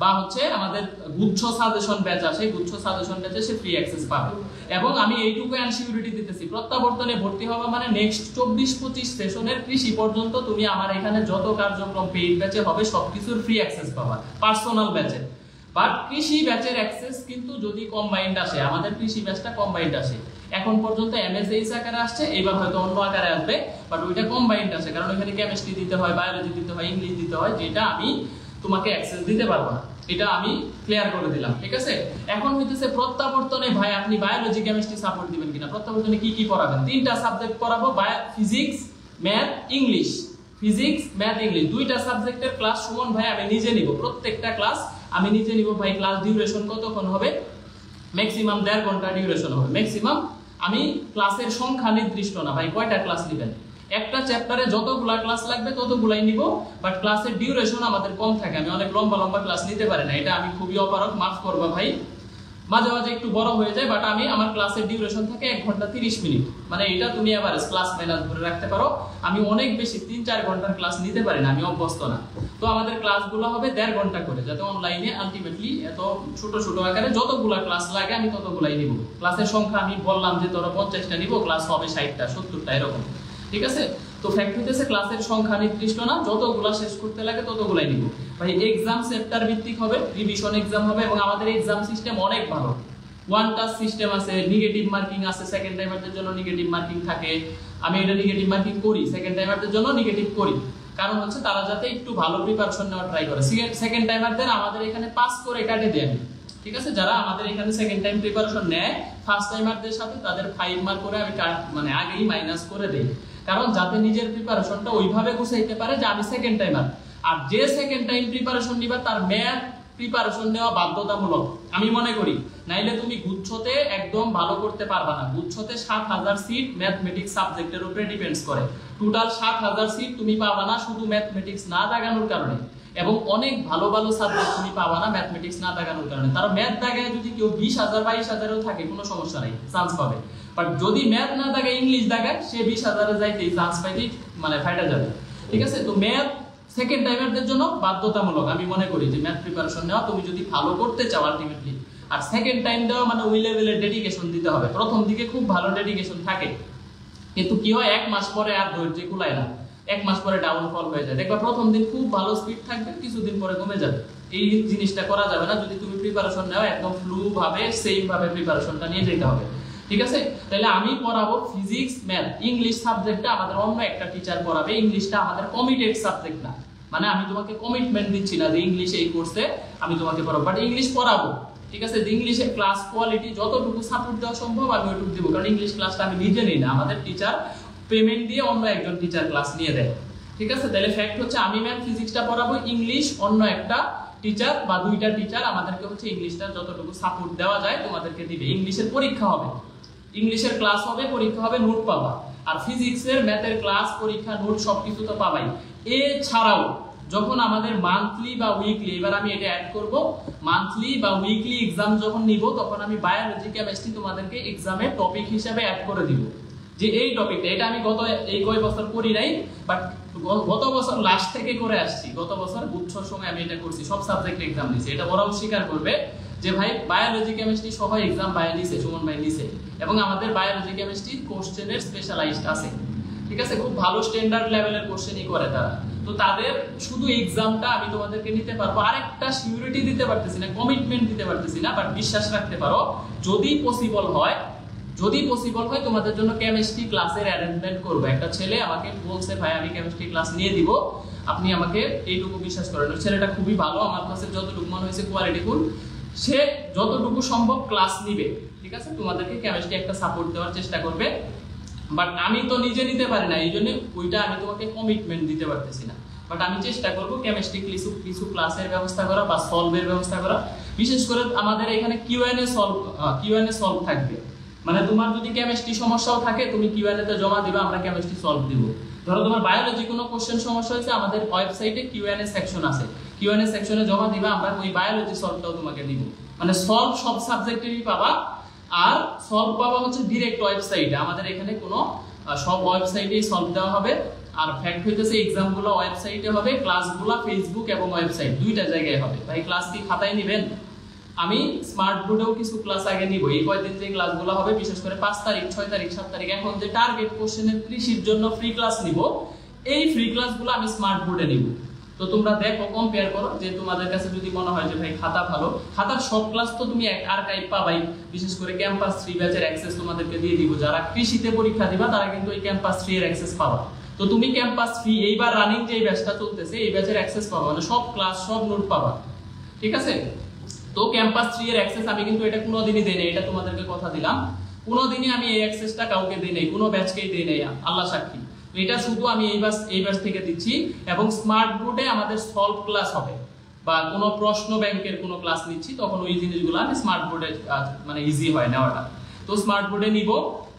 S1: বা হচ্ছে আমাদের গুচ্ছ সাজেশন ব্যাচ আসে, গুচ্ছ সাজেশন ব্যাচে সে ফ্রি অ্যাক্সেস পাবে। এবং আমি এইটুকু এনসিউরিটি দিতেছি, প্রত্যাবর্তনে ভর্তি হওয়া মানে নেক্সট 24-25 সেশনের কৃষি পর্যন্ত তুমি আমার এখানে যত কার্যক্রম পেইড ব্যাচে হবে সবকিছুর ফ্রি অ্যাক্সেস পাবা, পার্সোনাল ব্যাচে। বাট কৃষি ব্যাচের অ্যাক্সেস কিন্তু যদি কম্বাইন্ড আসে, আমাদের কৃষি ব্যাচটা কম্বাইন্ড আসে, এখন পর্যন্ত এমএসএইচ আকারে আসছে, এবার হয়তো অন্য আকারে আসবে, বাট ওইটা কম্বাইন্ড আসে, কারণ ওখানে কেমিস্ট্রি দিতে হয়, বায়োলজি দিতে হয়, ইংলিশ দিতে হয়, যেটা আমি তোমাকে অ্যাক্সেস দিতে পারবো না। এটা আমি ক্লিয়ার করে দিলাম, ঠিক আছে? এখন হইতেছে প্রত্যাবর্তনে ভাই আপনি বায়োলজি কেমিস্ট্রি সাপোর্ট দিবেন কিনা, প্রত্যাবর্তনে কি কি পড়াবেন? 3টা সাবজেক্ট পড়াবো, physics, math, English. Physics, math, English 2টা সাবজেক্টের ক্লাস সুমন ভাই আমি নিজে নিব, প্রত্যেকটা ক্লাস আমি নিজে নিব ভাই। ক্লাস ডিউরেশন কতক্ষণ হবে? ম্যাক্সিমাম 1.5 ঘন্টা ডিউরেশন হবে, ম্যাক্সিমাম আমি ক্লাসের সংখ্যা নির্দিষ্ট না ভাই, কয়টা ক্লাস নেবেন, একটা চ্যাপ্টারে যতগুলা ক্লাস লাগবে ততগুলাই নিব, বাট ক্লাসের ডিউরেশন আমাদের কম থাকে, আমি অনেক লম্বা লম্বা ক্লাস নিতে পারি না, এটা আমি খুবই অপারগ, মাফ করবা ভাই, মাঝে মাঝে একটু বড় হয়ে যায়, বাট আমি আমার ক্লাসের ডিউরেশন থাকে 1 ঘন্টা 30 মিনিট, মানে এটা তুমি এভারেজ প্লাস মাইনাস ধরে রাখতে পারো। আমি অনেক বেশি 3-4 ঘন্টার ক্লাস নিতে পারি না, আমি অভ্যস্ত না। তো আমাদের ক্লাসগুলো হবে 1.5 ঘন্টা করে, যাতে অনলাইনে আলটিমেটলি এত ছোট ছোট আকারে যতগুলা ক্লাস লাগে আমি ততগুলাই নিব। ক্লাসের সংখ্যা আমি বললাম যে ধরো 50টা নিব, ক্লাস হবে 60টা 70টা এরকম, ঠিক আছে। তো ফ্যাক্ট হইতেছে ক্লাসের সংখ্যা নির্দিষ্ট না, যতগুলা শেষ করতে লাগে ততগুলাই নিব ভাই। এক্সাম চ্যাপ্টার ভিত্তিক হবে, রিভিশন এক্সাম হবে, এবং আমাদের এক্সাম সিস্টেম অনেক ভালো। ওয়ান টাচ সিস্টেম আছে, নেগেটিভ মার্কিং আছে, সেকেন্ড টাইমারদের জন্য নেগেটিভ মার্কিং থাকে। আমি এটা নেগেটিভ মার্কিং করি, সেকেন্ড টাইমারদের জন্য নেগেটিভ করি, কারণ হচ্ছে তারা যাতে একটু ভালো প্রিপারেশন নেওয়া ট্রাই করে। সেকেন্ড টাইমারদের আমাদের এখানে পাস করে কাটে দেয় আমি, ঠিক আছে। যারা আমাদের এখানে সেকেন্ড টাইম প্রিপারেশন নেয়, ফার্স্ট টাইমারদের সাথে তাদের 5 মার্ক করে আমি মানে আগেই মাইনাস করে দেই, কারণ যাতে নিজের প্রিপারেশনটা ওইভাবে গুছাইতে পারে যে আমি সেকেন্ড টাইমার। আর যে সেকেন্ড টাইম প্রিপারেশন নিবা তার ম্যাথ প্রিপারেশন নেওয়া বাধ্যতামূলক আমি মনে করি, নাইলে তুমি গুচ্ছতে একদম ভালো করতে পারবা না। গুচ্ছতে 7000 সিট ম্যাথমেটিক্স সাবজেক্টের উপরে ডিপেন্ডস করে, টোটাল 7000 সিট তুমি পাবা না শুধু ম্যাথমেটিক্স না দাগানোর কারণে, এবং অনেক ভালো ভালো সাবজেক্ট তুমি পাবা না ম্যাথমেটিক্স না দাগানোর কারণে। তার ম্যাথ দাগায় যদি কেউ 20,000 22,000 থাকে কোনো সমস্যা নাই, চান্স পাবে। বাট যদি ম্যাথ না দাগায় ইংলিশ দাগায়, সে 20,000 যাইতেই চান্স পাইতেই মানে ফাইটা যাবে, ঠিক আছে। তো ম্যাথ সেকেন্ড টাইমারদের জন্য বাধ্যতামূলক আমি মনে করি যে ম্যাথ প্রিপারেশন নেওয়া, তুমি যদি ভালো করতে চাও আলটিমেটলি। আর সেকেন্ড টাইম দেওয়া মানে ওই লেভেলের ডেডিকেশন দিতে হবে। প্রথম দিকে খুব ভালো ডেডিকেশন থাকে, কিন্তু কি হয় 1 মাস পরে আর ধৈর্য কুলায় না, 1 মাস পরে ডাউনফল হয়ে যায়। দেখবা প্রথম দিন খুব ভালো স্পিড থাকবে, কিছুদিন পরে কমে যাবে। এই জিনিসটা করা যাবে না, যদি তুমি প্রিপারেশন নাও একদম ফ্লু ভাবে সেম ভাবে প্রিপারেশনটা নিয়ে যেতে হবে, ঠিক আছে। তাহলে আমি পড়াবো ফিজিক্স, ম্যাথ, ইংলিশ সাবজেক্টটা আমাদের অন্য একটা টিচার পড়াবে। ইংলিশটা আমাদের কমিটেড সাবজেক্ট না, মানে আমি তোমাকে কমিটমেন্ট দিচ্ছি না যে ইংলিশ এই কোর্সে আমি তোমাকে পড়াবো, বাট ইংলিশ পড়াবো, ঠিক আছে। যে ইংলিশের ক্লাস কোয়ালিটি যতটুকু সাপোর্ট দেওয়া সম্ভব আমি ওইটুকু দেবো, কারণ ইংলিশ ক্লাসটা আমি নিজে নিই না, আমাদের টিচার পেমেন্ট দিয়ে অন্য একজন টিচার ক্লাস নিয়ে দেয়, ঠিক আছে। তাহলে ফ্যাক্ট হচ্ছে আমি ম্যাথ ফিজিক্সটা পড়াবো, ইংলিশ অন্য একটা টিচার বা 2টা টিচার আমাদেরকে হচ্ছে ইংলিশটা যতটুকু সাপোর্ট দেওয়া যায় তোমাদেরকে দিবে। ইংলিশের পরীক্ষা হবে, ইংলিশের ক্লাস হবে, পরীক্ষা হবে, নোট পাবা। আর ফিজিক্সের ম্যাথের ক্লাস পরীক্ষা নোট সবকিছু তো পাবাই। এছাড়াও যখন আমাদের মান্থলি বা উইকলি, এবার আমি এটা অ্যাড করব, মান্থলি বা উইকলি এক্সাম যখন নিব তখন আমি বায়োলজি কেমিস্ট্রি তোমাদেরকে এক্সামের টপিক হিসেবে অ্যাড করে দিব, যে এই টপিকটা। এটা আমি গত এই কয়েক বছর করি নাই, বাট গত বছর লাস্ট থেকে করে আসছি। গত বছর গুচ্ছর সময় আমি এটা করছি, সব সাবজেক্টে এক্সাম দিয়েছি। এটা ওরাও স্বীকার করবে যে ভাই বায়োলজি কেমিস্ট্রি সহ এক্সাম ভাই নিছে, সুমন ভাই নিছে, এবং আমাদের বায়োলজি কেমিস্ট্রি কোশ্চেনের স্পেশালাইজড আছে, ঠিক আছে। খুব ভালো স্ট্যান্ডার্ড লেভেলের কোশ্চেনই করে তারা। তো তাদের শুধু এক্সামটা আমি তোমাদেরকে নিতে পারবো, আরেকটা সিউরিটি দিতে পারতেছি না, কমিটমেন্ট দিতে পারতেছি না, বাট বিশ্বাস রাখতে পারো যদি পসিবল হয়, যদি পসিবল হয় তোমাদের জন্য কেমিস্ট্রি ক্লাসের অ্যারেঞ্জমেন্ট করব। একটা ছেলে আমাকে বলছে ভাই আমি কেমিস্ট্রি ক্লাস নিয়ে দিব, আপনি আমাকে এইটুকু বিশ্বাস করেন। ছেলেটা খুবই ভালো, আমার কাছে যতটুকু মনে হয়েছে কোয়ালিটিফুল, সে যতটুকু সম্ভব ক্লাস নিবে, ঠিক আছে। তোমাদেরকে কেমিস্ট্রি একটা সাপোর্ট দেওয়ার চেষ্টা করবে, বাট আমি তো নিজে নিতে পারি না, এই জন্য ওইটা আমি তোমাকে কমিটমেন্ট দিতে পারতেছি না। বাট আমি চেষ্টা করব কেমিস্ট্রি কিছু ক্লাসের ব্যবস্থা করা বা সলভের ব্যবস্থা করা। বিশেষ করে আমাদের এখানে কিউএনএ সলভ থাকবে, মানে তোমার যদি কেমিস্ট্রি সমস্যাও থাকে তুমি কিউএনএ তে জমা দিবা, আমরা কেমিস্ট্রি সলভ দিব। ধরো তোমার বায়োলজি কোনো কোশ্চেন সমস্যা হয়েছে, আমাদের ওয়েবসাইটে কিউএনএ সেকশন আছে, কিউএনএ সেকশনে জমা দিবা, আমরা ওই বায়োলজি সলভটাও তোমাকে দিব। মানে সলভ সব সাবজেক্টেরই পাবা, আর সলভ পাবা হচ্ছে ডিরেক্ট ওয়েবসাইটে। আমাদের এখানে কোনো সব ওয়েবসাইটেই সলভ দেওয়া হবে। আর ফ্যাক্ট হইতেছে এক্সামগুলো ওয়েবসাইটে হবে, ক্লাসগুলো ফেসবুক এবং ওয়েবসাইট 2টা জায়গায় হবে। ভাই ক্লাস কি খাতায় নেবেন? আমি স্মার্ট বোর্ডেও কিছু ক্লাস আগে নিব। এই কয়েকদিন যে ক্লাসগুলো হবে, বিশেষ করে 5 তারিখ 6 তারিখ 7 তারিখ, এখন যে টার্গেট কোশ্চেনের কৃষির জন্য ফ্রি ক্লাস নিব, এই ফ্রি ক্লাসগুলো আমি স্মার্ট বোর্ডে নিব। তো তোমরা দেখো, কম্পেয়ার করো, যে তোমাদের কাছে যদি মনে হয় যে ভাই খাতা ভালো, খাতার সব ক্লাস তো তুমি আর্কাইভ পাবাই। বিশেষ করে ক্যাম্পাস 3 ব্যাচের অ্যাক্সেস তোমাদেরকে দিয়ে দিব। যারা কৃষিতে পরীক্ষা দিবা তারা কিন্তু এই ক্যাম্পাস 3 এর অ্যাক্সেস পাবা। তো তুমি ক্যাম্পাস 3 এইবার রানিং যে ব্যাচটা চলতেছে এই ব্যাচের অ্যাক্সেস পাবা, মানে সব ক্লাস সব নোট পাবা, ঠিক আছে। তো ক্যাম্পাস 3 এর অ্যাক্সেস আমি কিন্তু এটা কোনোদিনই দেই নাই, এটা তোমাদেরকে কথা দিলাম। কোনোদিনই আমি এই অ্যাক্সেসটা কাউকে দেই নাই, কোনো ব্যাচকেই দেই নাই, আল্লাহ সাক্ষী। এটা শুধু আমি এই ব্যাচ থেকে দিচ্ছি। এবং স্মার্ট বোর্ডে আমাদের সলভ ক্লাস হবে, বা কোনো প্রশ্ন ব্যাংকের কোনো ক্লাস নিচ্ছি, তখন ওই জিনিসগুলো আমি স্মার্ট বোর্ডে মানে ইজি হয় নেওয়াটা। তো স্মার্ট বোর্ডে নিব।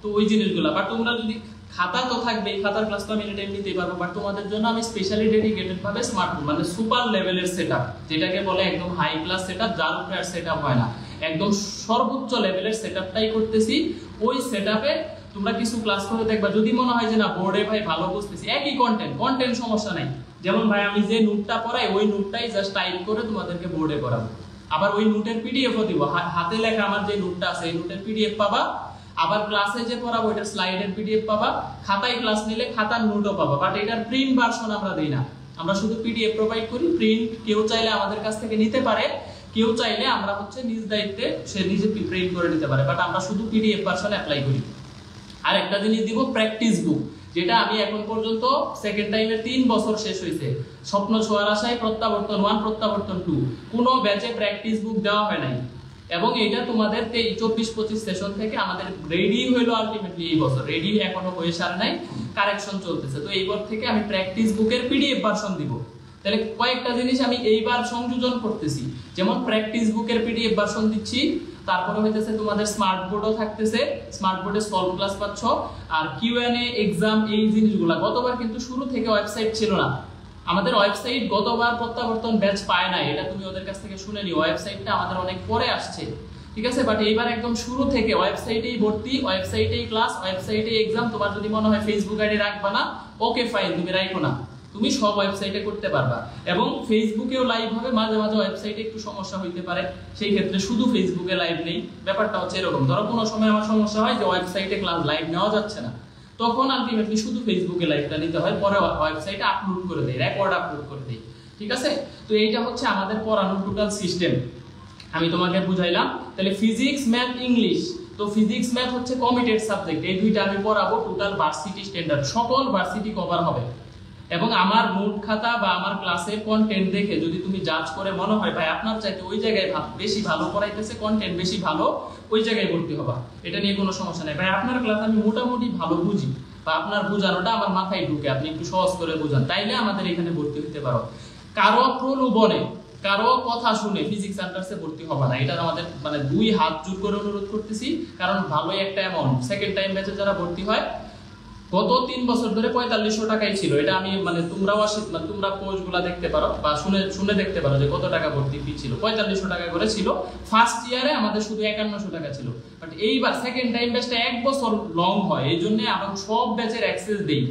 S1: তো ওই জিনিসগুলো। বাট তোমরা যদি খাতা তো থাকবে, খাতার ক্লাস তো আমি এনি টাইম নিতেই পারবো, বাট তোমাদের জন্য আমি স্পেশালি ডেডিকেটেড ভাবে স্মার্টফোন মানে সুপার লেভেলের সেটআপ, যেটাকে বলে একদম হাই ক্লাস সেটআপ, যার উপরে আর সেটআপ হয় না, একদম সর্বোচ্চ লেভেলের সেটআপটাই করতেছি। ওই সেটআপে তোমরা কিছু ক্লাস করে দেখবা, যদি মনে হয় যে না বোর্ডে ভাই ভালো বুঝতেছি, একই কন্টেন্ট সমস্যা নাই, যেমন ভাই আমি যে নোটটা পড়াই ওই নোটটাই জাস্ট টাইপ করে তোমাদেরকে বোর্ডে পড়াবো, আবার ওই নোটের পিডিএফও দিব, হাতে লেখা আমার যে নোটটা আছে এই নোটের পিডিএফ পাবা, আবার ক্লাসে যে পড়াবো এটার স্লাইডের পিডিএফ পাবা, খাতায় ক্লাস নিলে খাতার নোটও পাবা। বাট এটার প্রিন্ট ভার্সন আমরা দেই না, আমরা শুধু পিডিএফ প্রোভাইড করি। প্রিন্ট কেউ চাইলে আমাদের কাছ থেকে নিতে পারে, কেউ চাইলে আমরা হচ্ছে নিজ দায়িত্বে সে নিজে প্রিন্ট করে নিতে পারে, বাট আমরা শুধু পিডিএফ ভার্সন অ্যাপ্লাই করি। আর একটা জিনিস দিব প্র্যাকটিস বুক, যেটা আমি এখন পর্যন্ত সেকেন্ড টাইমের 3 বছর শেষ হয়েছে, স্বপ্ন ছোঁয়ার আশায় প্রত্যাবর্তন 1 প্রত্যাবর্তন 2 কোনো ব্যাচে প্র্যাকটিস বুক দেওয়া হয় নাই, এবং এটা তোমাদের 24-25 সেশন থেকে আমাদের রেডি হইলো আলটিমেটলি এই বছর, রেডি এখনো হয়ে সারে নাই, কারেকশন চলতেছে। তো এইবার থেকে আমি প্র্যাকটিস বুকের পিডিএফ ভার্সন দিব। তাহলে কয়েকটা জিনিস আমি এইবার সংযোজন করতেছি, যেমন প্র্যাকটিস বুকের পিডিএফ ভার্সন দিচ্ছি, তারপরে হইতেছে তোমাদের স্মার্ট বোর্ডও থাকতেছে, স্মার্ট বোর্ডে সলভ ক্লাস পাচ্ছ, আর কিউএনএ এক্সাম এই জিনিসগুলো। গতবার কিন্তু শুরু থেকে ওয়েবসাইট ছিল না, আমাদের ওয়েবসাইট গতবার প্রত্যাবর্তন ব্যাচ পায় না, এটা তুমি ওদের কাছ থেকে শুনে নিও, ওয়েবসাইটটা আমাদের অনেক পরে আসছে, ঠিক আছে। বাট এইবার একদম শুরু থেকে ওয়েবসাইটেই ভর্তি, ওয়েবসাইটেই ক্লাস, ওয়েবসাইটেই এক্সাম। তোমার যদি মনে হয় ফেসবুক আইডি রাখবা না, ওকে ফাইন, তুমি রাখো না, তুমি সব ওয়েবসাইটে করতে পারবা। এবং ফেসবুকেও লাইভ হবে, মাঝে মাঝে ওয়েবসাইটে একটু সমস্যা হইতে পারে, সেই ক্ষেত্রে শুধু ফেসবুকে লাইভ নেই। ব্যাপারটা হচ্ছে এরকম, ধরো কোনো সময় আমার সমস্যা হয় যে ওয়েবসাইটে ক্লাস লাইভ নেওয়া যাচ্ছে না, তখন আলটিমেটলি শুধু ফেসবুকে লাইভটা নিতে হয়, পরে ওয়েবসাইটে আপলোড করে দেয়, রেকর্ড আপলোড করে দেয়, ঠিক আছে। তো এইটা হচ্ছে আমাদের পড়ানোর টোটাল সিস্টেম, আমি তোমাকে বুঝাইলাম। তাহলে ফিজিক্স, ম্যাথ, ইংলিশ, তো ফিজিক্স ম্যাথ হচ্ছে কমিটেড সাবজেক্ট, এই দুইটা আমি পড়াবো, টোটাল ভার্সিটি স্ট্যান্ডার্ড, সকল ভার্সিটি কভার হবে। এবং আমার নোট খাতা বা আমার ক্লাসের কন্টেন্ট দেখে যদি তুমি জাজ করে মনে হয় ভাই আপনার চাইতে ওই জায়গায় বেশি ভালো পড়াইতেছে, কন্টেন্ট বেশি ভালো, ওই জায়গায় ভর্তি হবা, এটা নিয়ে কোনো সমস্যা নেই। ভাই আপনার ক্লাস আমি মোটামুটি ভালো বুঝি, বা আপনার বোঝানোটা আমার মাথায় ঢুকে, আপনি একটু সহজ করে বোঝান, তাইলে আমাদের এখানে ভর্তি হতে পারো। কারো প্রলোভনে, কারো কথা শুনে ফিজিক্স সেন্টারসে ভর্তি হবে না, এটা আমাদের মানে 2 হাত জোর করে অনুরোধ করতেছি, কারণ ভালোই একটা অ্যামাউন্ট। সেকেন্ড টাইম ব্যাচে যারা ভর্তি হয় গত 3 বছর ধরে 4500 টাকাই ছিল, এটা আমি মানে তোমরাও মানে তোমরা পোস্টগুলো দেখতে পারো বা শুনে দেখতে পারো যে কত টাকা ভর্তি ফি ছিল, 4500 টাকা করে ছিল। ফার্স্ট ইয়ারে আমাদের শুধু 5100 টাকা ছিল, বাট এইবার সেকেন্ড টাইম ব্যাচটা 1 বছর লং হয়, এই জন্য আমরা সব ব্যাচের অ্যাক্সেস দেই,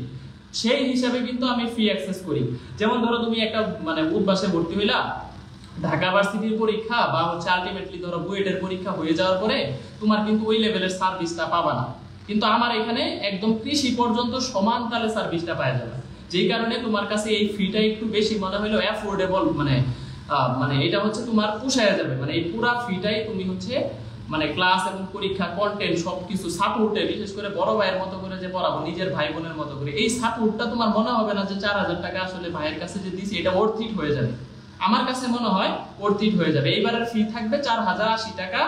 S1: সেই হিসাবে কিন্তু আমি ফ্রি অ্যাক্সেস করি। যেমন ধরো তুমি একটা মানে উদ্বাসে ভর্তি হইলা, ঢাকা ভার্সিটির পরীক্ষা বা হচ্ছে আলটিমেটলি ধরো বুয়েটের পরীক্ষা হয়ে যাওয়ার পরে তোমার কিন্তু ওই লেভেলের সার্ভিসটা পাবা না, কিন্তু আমার এখানে একদম কৃষি পর্যন্ত সমান তালে সার্ভিসটা পাওয়া যাবে, যেই কারণে তোমার কাছে এই ফিটা একটু বেশি মনে হলো অ্যাফোর্ডেবল, মানে এটা হচ্ছে তোমার পোষায় যাবে, মানে এই পুরো ফিটাই তুমি হচ্ছে মানে ক্লাস এবং পরীক্ষা কন্টেন্ট সবকিছু সাপোর্টে, বিশেষ করে বড় ভাইয়ের মতো করে যে পড়াবো, নিজের ভাই বোনের মতো করে, এই সাপোর্টটা তোমার মনে হবে না যে 4000 টাকা আসলে ভাইয়ের কাছে যে দিছি এটা ওর্থ ইট হয়ে যাবে, আমার কাছে মনে হয় ওর্থ ইট হয়ে যাবে। এইবারের ফি থাকবে 4080 টাকা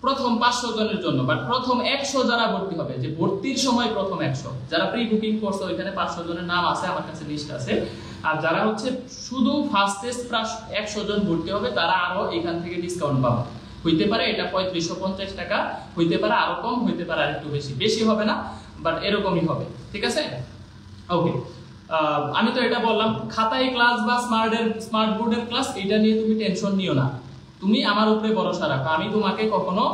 S1: প্রথম 500 জনের জন্য, বাট প্রথম 100 যারা ভর্তি হবে, যে ভর্তির সময় প্রথম 100 যারা প্রি বুকিং করছে, ওইখানে 500 জনের নাম আছে, আমার কাছে লিস্ট আছে। আর যারা হচ্ছে শুধু ফার্স্ট টেস্ট প্লাস 100 জন ভর্তি হবে, তারা আরো এখান থেকে ডিসকাউন্ট পাবে, হইতে পারে এটা 3550 টাকা, হইতে পারে আরো কম, হইতে পারে আরেকটু বেশি, বেশি হবে না, বাট এরকমই হবে, ঠিক আছে। ওকে, আমি তো এটা বললাম, খাতায় ক্লাস বা স্মার্ট বোর্ডের ক্লাস, এটা নিয়ে তুমি টেনশন নিও না, তুমি আমার উপরে ভরসা রাখো। আমি তোমাকে কখনো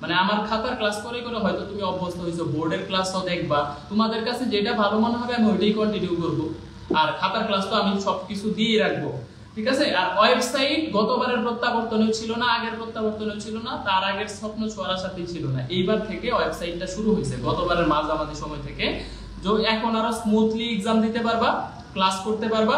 S1: মানে আমার খাতার ক্লাস করে করে হয়তো তুমি অভ্যস্ত হয়েছো, বোর্ডের ক্লাসও দেখবা, তোমাদের কাছে যেটা ভালো মনে হবে আমি ওইটাই কন্টিনিউ করব, আর খাতার ক্লাস তো আমি সবকিছু দিয়ে রাখবো, ঠিক আছে। আর ওয়েবসাইট গতবারের প্রত্যাবর্তনেও ছিল না, আগের প্রত্যাবর্তনেও ছিল না, তার আগের স্বপ্ন ছোঁয়ার সাথেই ছিল না, এইবার থেকে ওয়েবসাইটটা শুরু হয়েছে, গতবারের মাঝামাঝি সময় থেকে। যে এখন আরো স্মুথলি এক্সাম দিতে পারবা, ক্লাস করতে পারবা,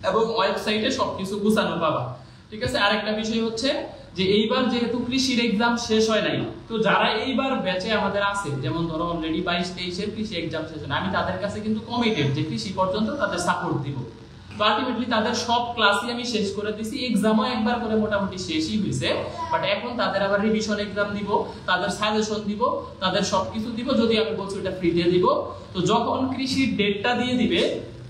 S1: এবং ওয়েবসাইটে সবকিছু গুছানো পাবা, ঠিক আছে। আরেকটা বিষয় হচ্ছে যে এইবার যেহেতু কৃষির এক্সাম শেষ হয় নাই, তো যারা এইবার ব্যাচে আমাদের আছে, যেমন ধরো অলরেডি 22-23 এর কৃষি এক্সাম শেষ হয়, আমি তাদের কাছে কিন্তু কমিটেড যে কৃষি পর্যন্ত তাদের সাপোর্ট দিব। তো আলটিমেটলি তাদের সব ক্লাসই আমি শেষ করে দিছি, এক্সামও একবার করে মোটামুটি শেষই হয়েছে, বাট এখন তাদের আবার রিভিশন এক্সাম দিব, তাদের সাজেশন দিব, তাদের সবকিছু দিব, যদি আমি বলছি ওটা ফ্রিতে দিব। তো যখন কৃষির ডেটটা দিয়ে দিবে,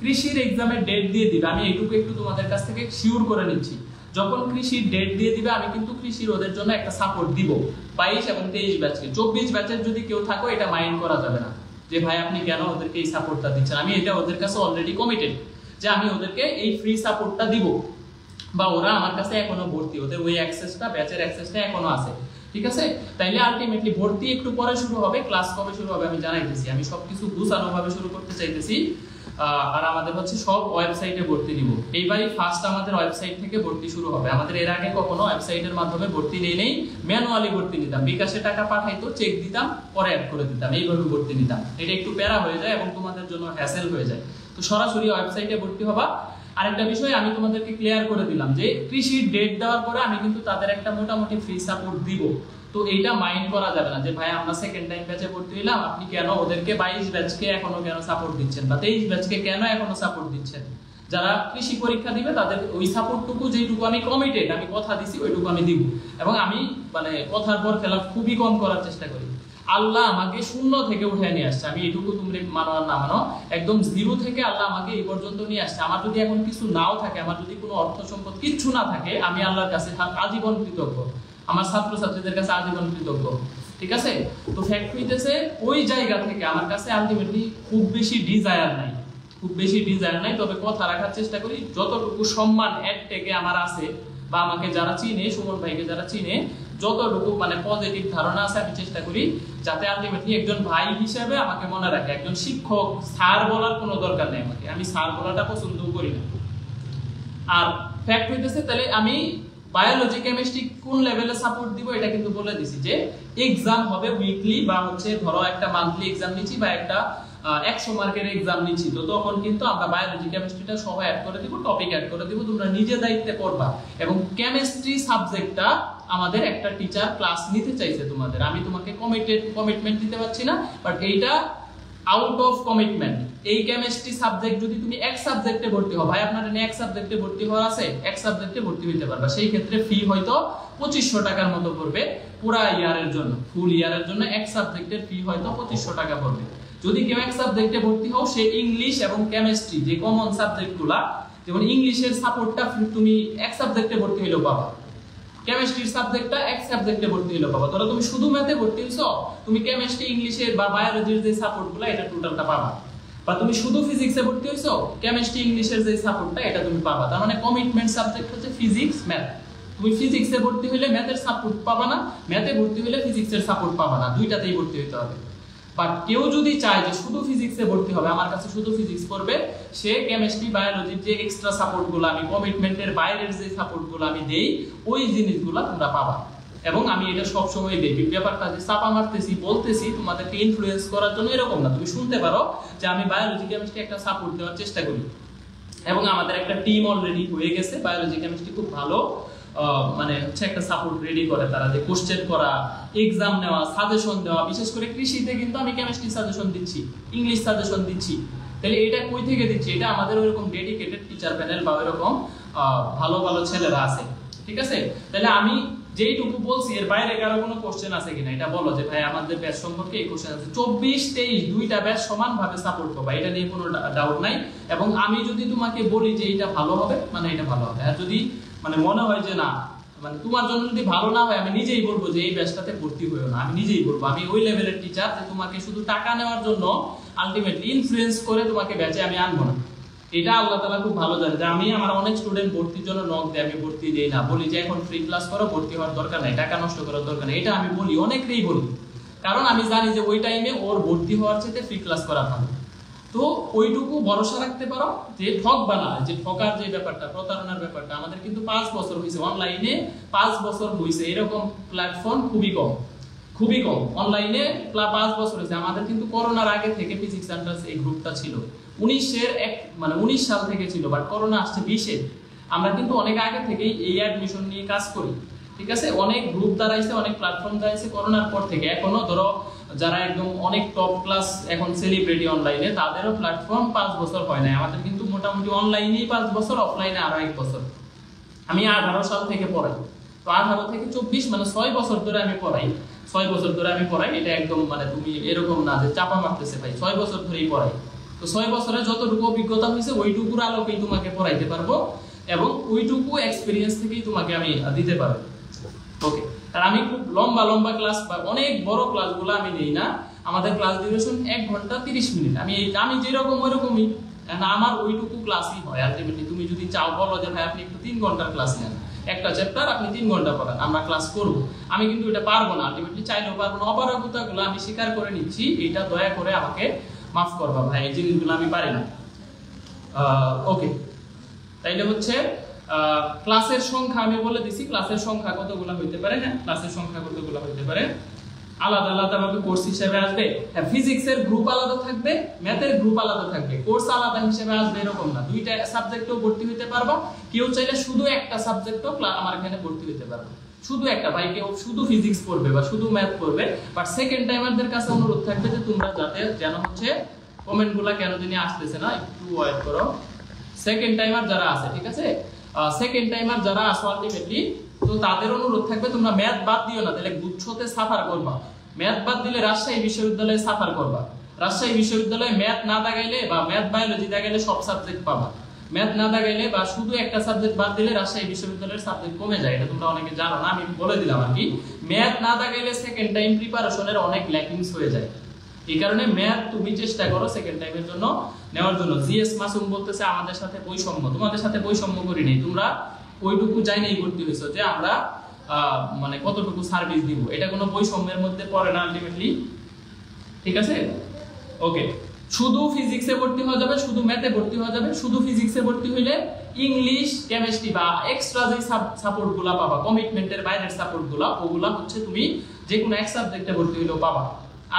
S1: কৃষির এক্সামের ডেট দিয়ে দিবে, আমি এইটুকু একটু তোমাদের কাছ থেকে শিওর করে নিচ্ছি, যখন কৃষির ডেট দিয়ে দিবে আমি কিন্তু কৃষির ওদের জন্য একটা সাপোর্ট দিব 22 এবং 23 ব্যাচকে। 24 ব্যাচের যদি কেউ থাকো এটা মাইন্ড করা যাবে না যে ভাই আপনি কেন ওদেরকে এই সাপোর্টটা দিচ্ছেন। আমি এটা ওদের কাছে অলরেডি কমিটেড যে আমি ওদেরকে এই ফ্রি সাপোর্টটা দিব, বা ওরা আমার কাছে এখনো ভর্তি, ওদের ওই অ্যাক্সেসটা, ব্যাচের অ্যাক্সেসটা এখনো আছে, ঠিক আছে। তাইলে আলটিমেটলি ভর্তি একটু পরে শুরু হবে, ক্লাস কবে শুরু হবে আমি জানাইতেছি। আমি সবকিছু গুছানো ভাবে শুরু করতে চাইতেছি। আর আমাদের হচ্ছে সব ওয়েবসাইটে ভর্তি নিব। এইবারই ফার্স্ট আমাদের ওয়েবসাইট থেকে ভর্তি শুরু হবে। আমাদের এর আগে কখনো ওয়েবসাইটের মাধ্যমে ভর্তি নেই, ম্যানুয়ালি ভর্তি নিতাম, বিকাশে টাকা পাঠাইতো, চেক দিতাম, পরে অ্যাড করে দিতাম, এইভাবে ভর্তি নিতাম। এটা একটু প্যারা হয়ে যায় এবং তোমাদের জন্য হ্যাসেল হয়ে যায়। তো সরাসরি ওয়েবসাইটে ভর্তি হবা। আরেকটা বিষয় আমি তোমাদেরকে ক্লিয়ার করে দিলাম যে কৃষির ডেট দেওয়ার পরে আমি কিন্তু তাদের একটা মোটামুটি ফ্রি সাপোর্ট দিব। তো এইটা মাইন্ড করা যাবে না যে ভাই আমরা সেকেন্ড টাইম ব্যাচে ভর্তি হইলাম, আপনি কেন ওদেরকে 22 ব্যাচকে এখনো কেন সাপোর্ট দিচ্ছেন, বা 23 ব্যাচকে কেন এখনো সাপোর্ট দিচ্ছেন। যারা কৃষি পরীক্ষা দিবে তাদের ওই সাপোর্টটুকু যেটুকু আমি কমিটেড, আমি কথা দিছি ওইটুকু আমি দিব। এবং আমি মানে কথার পর খেলাফ খুবই কম করার চেষ্টা করি। আল্লাহ আমাকে শূন্য থেকে উঠে নিয়ে আসছে, আমি এটুকু তুমি মানো আর না মানো, একদম জিরো থেকে আল্লাহ আমাকে এই পর্যন্ত নিয়ে আসছে। আমার যদি এখন কিছু নাও থাকে, আমার যদি কোনো অর্থ সম্পদ কিচ্ছু না থাকে, আমি আল্লাহর কাছে আজীবন কৃতজ্ঞ, আমার ছাত্রছাত্রীদের কাছে আজীবন কৃতজ্ঞ, ঠিক আছে। তো ফ্যাক্ট হইতেছে ওই জায়গা থেকে আমার কাছে আলটিমেটলি খুব বেশি ডিজায়ার নাই, তবে কথা রাখার চেষ্টা করি। যতটুকু সম্মান এর থেকে আমার আছে, বা আমাকে যারা চিনে, সুমন ভাইকে যারা চিনে, যতটুকু মানে পজিটিভ ধারণা আছে, আমি চেষ্টা করি যাতে আলটিমেটলি একজন ভাই হিসেবে আমাকে মনে রাখে। একজন শিক্ষক স্যার বলার কোনো দরকার নেই আমাকে, আমি স্যার বলাটা পছন্দ করি না। আর ফ্যাক্ট হইতেছে তাহলে আমি বায়োলজি কেমিস্ট্রি কোন লেভেলে সাপোর্ট দিব এটা কিন্তু বলে দিছি যে এক্সাম হবে উইকলি, বা হচ্ছে ধরো একটা মান্থলি এক্সাম নিচ্ছি বা একটা 100 মার্কের এক্সাম নিচ্ছি, তো তখন কিন্তু আমরা বায়োলজি কেমিস্ট্রিটা সহ অ্যাড করে দিব, টপিক অ্যাড করে দিব, তোমরা নিজে দায়িত্বে পড়বা। এবং কেমিস্ট্রি সাবজেক্টটা আমাদের একটা টিচার ক্লাস নিতে চাইছে তোমাদের, আমি তোমাকে কমিটমেন্ট দিতে পারছি না, বাট এইটা আউট অফ কমিটমেন্ট। এই কেমিস্ট্রি সাবজেক্ট যদি তুমি এক সাবজেক্টে ভর্তি হও, ভাই আপনার এক সাবজেক্টে ভর্তি হওয়ার আছে, এক সাবজেক্টে ভর্তি হইতে পারবা, সেই ক্ষেত্রে ফি হয়তো 2500 টাকার মতো পড়বে পুরা ইয়ারের জন্য, ফুল ইয়ারের জন্য এক সাবজেক্টের ফি হয়তো 2500 টাকা পড়বে। যদি কেউ এক সাবজেক্টে ভর্তি হও, সে ইংলিশ এবং কেমিস্ট্রি যে কমন সাবজেক্টগুলা, যেমন ইংলিশের সাপোর্টটা তুমি এক সাবজেক্টে ভর্তি হইলেও পাবা, কেমিস্ট্রির সাবজেক্টটা এক সাবজেক্টে ভর্তি হইলো পাবা। ধরো তুমি শুধু ম্যাথে ভর্তি হইছো, তুমি কেমিস্ট্রি, ইংলিশের বা বায়োলজির যে সাপোর্টগুলো এটা টোটালটা পাবা। বা তুমি শুধু ফিজিক্সে ভর্তি হইছো, কেমিস্ট্রি, ইংলিশের যে সাপোর্টটা এটা তুমি পাবা। তার মানে কমিটমেন্ট সাবজেক্ট হচ্ছে ফিজিক্স, ম্যাথ। তুমি ফিজিক্সে ভর্তি হইলে ম্যাথের সাপোর্ট পাবা না, ম্যাথে ভর্তি হইলে ফিজিক্সের সাপোর্ট পাবা না, দুইটাতেই ভর্তি হইতে হবে। বাট কেউ যদি চায় যে শুধু ফিজিক্সে ভর্তি হবে, আমার কাছে শুধু ফিজিক্স পড়বে, সে কেমিস্ট্রি, বায়োলজির যে এক্সট্রা সাপোর্টগুলো আমি কমিটমেন্টের বাইরের যে সাপোর্টগুলো আমি দেই, ওই জিনিসগুলো তোমরা পাবা। এবং আমি এটা সব সময় দেই। ব্যাপারটা যে চাপা মারতেছি, বলতেছি তোমাদেরকে ইনফ্লুয়েন্স করার জন্য এরকম না। তুমি শুনতে পারো যে আমি বায়োলজি কেমিস্ট্রি একটা সাপোর্ট দেওয়ার চেষ্টা করি, এবং আমাদের একটা টিম অলরেডি হয়ে গেছে। বায়োলজি কেমিস্ট্রি খুব ভালো মানে হচ্ছে একটা সাপোর্ট রেডি করে তারা, যে কোশ্চেন করা, এক্সাম নেওয়া, সাজেশন দেওয়া। বিশেষ করে কৃষিতে কিন্তু আমি কেমিস্ট্রি সাজেশন দিচ্ছি, ইংলিশ সাজেশন দিচ্ছি। তাহলে এটা কই থেকে দিচ্ছি? এটা আমাদের ওইরকম ডেডিকেটেড টিচার প্যানেল বা ওইরকম ভালো ভালো ছেলেরা আছে, ঠিক আছে। তাহলে আমি যেইটুকু বলছি এর বাইরে কারো কোনো কোশ্চেন আছে কিনা এটা বলো, যে ভাই আমাদের ব্যাচ সম্পর্কে এই কোশ্চেন আছে। 24-23 দুইটা ব্যাচ সমানভাবে সাপোর্ট করবা, এটা নিয়ে কোনো ডাউট নাই। এবং আমি যদি তোমাকে বলি যে এটা ভালো হবে, মানে এটা ভালো হবে। আর যদি মানে মনে হয় যে না, মানে তোমার জন্য যদি ভালো না হয়, আমি নিজেই বলবো যে এই ব্যাচটাতে ভর্তি হইও না। আমি নিজেই বলবো, আমি ওই লেভেলের টিচার যে তোমাকে শুধু টাকা নেওয়ার জন্য আলটিমেটলি ইনফ্লুয়েন্স করে তোমাকে ব্যাচে আমি আনবো না। এটা আল্লাহ তাআলা খুব ভালো জানে যে আমি আমার অনেক স্টুডেন্ট ভর্তির জন্য নক দেয়, আমি ভর্তি দেই না, বলি যে এখন ফ্রি ক্লাস করো, ভর্তি হওয়ার দরকার নাই, টাকা নষ্ট করার দরকার নাই। এটা আমি বলি, অনেকেই বলি, কারণ আমি জানি যে ওই টাইমে ওর ভর্তি হওয়ার চেয়ে ফ্রি ক্লাস করা ভালো। তো ওইটুকু ভরসা রাখতে পারো যে ঠকবা না, যে ঠকার যে ব্যাপারটা, প্রতারণার ব্যাপারটা। আমাদের কিন্তু 5 বছর হয়েছে অনলাইনে, 5 বছর হয়েছে, এরকম প্ল্যাটফর্ম খুবই কম, খুবই কম। অনলাইনে 5 বছর হয়েছে। আমাদের কিন্তু করোনার আগে থেকে ফিজিক্স সেন্টার এই গ্রুপটা ছিল, 19 সাল থেকে ছিল, বাট করোনা আসছে 20-এ। আমরা কিন্তু অনেক আগে থেকেই এই অ্যাডমিশন নিয়ে কাজ করি, ঠিক আছে। অনেক গ্রুপ দাঁড়াইছে, অনেক প্ল্যাটফর্ম দাঁড়াইছে করোনার পর থেকে। এখনো ধরো যারা একদম অনেক টপ ক্লাস এখন সেলিব্রিটি অনলাইনে, তাদেরও প্ল্যাটফর্ম 5 বছর হয় নাই। আমাদের কিন্তু মোটামুটি অনলাইনেই 5 বছর, অফলাইনে আরো 1 বছর। আমি 18 সাল থেকে পড়াই, তো 18 থেকে 24 মানে 6 বছর ধরে আমি পড়াই। 6 বছর ধরে আমি পড়াই, এটা একদম মানে তুমি এরকম না যে চাপা মারতেছে ভাই, 6 বছর ধরেই পড়াই। তো 6 বছরে যতটুকু অভিজ্ঞতা হয়েছে ওইটুকুর আলোকেই তোমাকে পড়াইতে পারবো। এবং ওইটুকু এক্সপেরিয়েন্স থেকেই তোমাকে আমি দিতে পারবো। ওকে, আর আমি খুব লম্বা লম্বা ক্লাস বা অনেক বড় ক্লাসগুলো আমি নেই না, আমাদের ক্লাস ডিউরেশন 1 ঘন্টা 30 মিনিট। আমি যেরকম ওইরকমই, আমার ওইটুকু ক্লাসই হয় আলটিমেটলি। তুমি যদি চাও বলো যে ভাই আপনি একটু 3 ঘন্টার ক্লাস নেন, একটা চ্যাপ্টার আপনি 3 ঘন্টা পড়ান, আমরা ক্লাস করব, আমি কিন্তু এটা পারবো না, আলটিমেটলি চাইলেও পারবো না। অপারগতাগুলো আমি স্বীকার করে নিচ্ছি, এটা দয়া করে আমাকে মাফ করবা ভাই, এই জিনিসগুলো আমি পারি না। ওকে, তাইলে হচ্ছে ক্লাসের সংখ্যা আমি বলে দিছি, ক্লাসের সংখ্যা কতগুলো হইতে পারে। হ্যাঁ, ক্লাসের সংখ্যা কতগুলো হইতে পারে, আলাদা আলাদা ভাবে কোর্স হিসেবে আসবে। হ্যাঁ, ফিজিক্সের গ্রুপ আলাদা থাকবে, ম্যাথের গ্রুপ আলাদা থাকবে, কোর্স আলাদা হিসেবে আসবে এরকম না। দুইটা সাবজেক্টেও ভর্তি হইতে পারবা, কেউ চাইলে শুধু একটা সাবজেক্টও আমার এখানে ভর্তি হইতে পারবে, শুধু একটা। ভাই কেউ শুধু ফিজিক্স পড়বে বা শুধু ম্যাথ পড়বে, বাট সেকেন্ড টাইমারদের কাছে অনুরোধ থাকবে যে তোমরা যাতে যেন হচ্ছে কমেন্টগুলো কেন জানি আসতেছে না, একটু ওয়েট করো। সেকেন্ড টাইমার যারা আছে, ঠিক আছে, সেকেন্ড টাইমার যারা আছে আলটিমেটলি, তো তাদের অনুরোধ থাকবে তোমরা ম্যাথ বাদ দিও না, তাহলে গুচ্ছতে সাফার করবা। ম্যাথ বাদ দিলে রাজশাহী বিশ্ববিদ্যালয়ে সাফার করবা। রাজশাহী বিশ্ববিদ্যালয়ে ম্যাথ না দাগাইলে বা ম্যাথ বায়োলজি দাগাইলে সব সাবজেক্ট পাবা, ম্যাথ না দাগাইলে বা শুধু একটা সাবজেক্ট বাদ দিলে রাজশাহী বিশ্ববিদ্যালয়ের সাবজেক্ট কমে যায়। এটা তোমরা অনেকে জানো না, আমি বলে দিলাম আর কি। ম্যাথ না দাগাইলে সেকেন্ড টাইম প্রিপারেশনের অনেক ল্যাকিংস হয়ে যায়। এই কারণে ম্যাথ তুমি চেষ্টা করো সেকেন্ড টাইমের জন্য নেওয়ার জন্য। জিএস মাসুম বলতেছে আমাদের সাথে বৈষম্য, তোমাদের সাথে বৈষম্য করি নাই, তোমরা ওইটুকু জানাই ভর্তি হয়েছো যে আমরা মানে কতটুকু সার্ভিস দিব, এটা কোনো বৈষম্যের মধ্যে পড়ে না আলটিমেটলি, ঠিক আছে। ওকে, শুধু ফিজিক্সে ভর্তি হওয়া যাবে, শুধু ম্যাথে ভর্তি হওয়া যাবে। শুধু ফিজিক্সে ভর্তি হইলে ইংলিশ, কেমিস্ট্রি বা এক্সট্রা যে সাপোর্টগুলো পাবা, কমিটমেন্টের বাইরের সাপোর্টগুলো, ওগুলা হচ্ছে তুমি যে কোনো এক সাবজেক্টে ভর্তি হইলেও পাবা।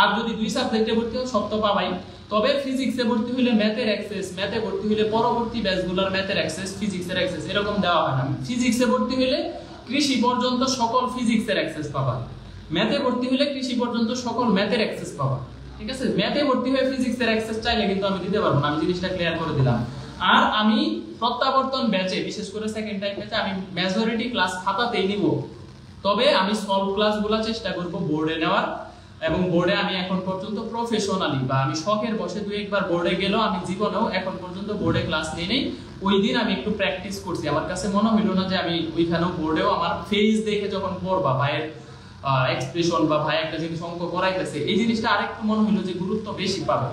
S1: আর যদি 2 সাবজেক্টে ভর্তি হও সব তো পাবাই। তবে ফিজিক্সে ভর্তি হইলে ম্যাথের অ্যাক্সেস, ম্যাথে ভর্তি হইলে পরবর্তী ব্যাচগুলোর ম্যাথের অ্যাক্সেস, ফিজিক্সের অ্যাক্সেস এরকম দেওয়া হয় না। ফিজিক্সে ভর্তি হইলে কৃষি পর্যন্ত সকল ফিজিক্সের অ্যাক্সেস পাবা, ম্যাথে ভর্তি হইলে কৃষি পর্যন্ত সকল ম্যাথের অ্যাক্সেস পাবা, ঠিক আছে। ম্যাথে ভর্তি হয়ে ফিজিক্সের অ্যাক্সেস চাইলে কিন্তু আমি দিতে পারবো না, আমি জিনিসটা ক্লিয়ার করে দিলাম। আর আমি প্রত্যাবর্তন ব্যাচে, বিশেষ করে সেকেন্ড টাইম ব্যাচে আমি মেজরিটি ক্লাস খাতাতেই নিব, তবে আমি সলভ ক্লাসগুলো চেষ্টা করব বোর্ডে নেওয়ার। এবং বোর্ডে আমি এখন পর্যন্ত প্রফেশনালি বা আমি শখের বসে 2-1 বার বোর্ডে গেলেও আমি জীবনেও এখন পর্যন্ত বোর্ডে ক্লাস নিই নাই। ওই দিন আমি একটু প্র্যাকটিস করছি, আমার কাছে মনে হইল না যে আমি ওইখানেও বোর্ডেও আমার ফেস দেখে যখন পড়বা, ভাইয়ের এক্সপ্রেশন বা ভাই একটা জিনিস অঙ্ক করাইতেছে, এই জিনিসটা আরেকটু মনে হইলো যে গুরুত্ব বেশি পাবে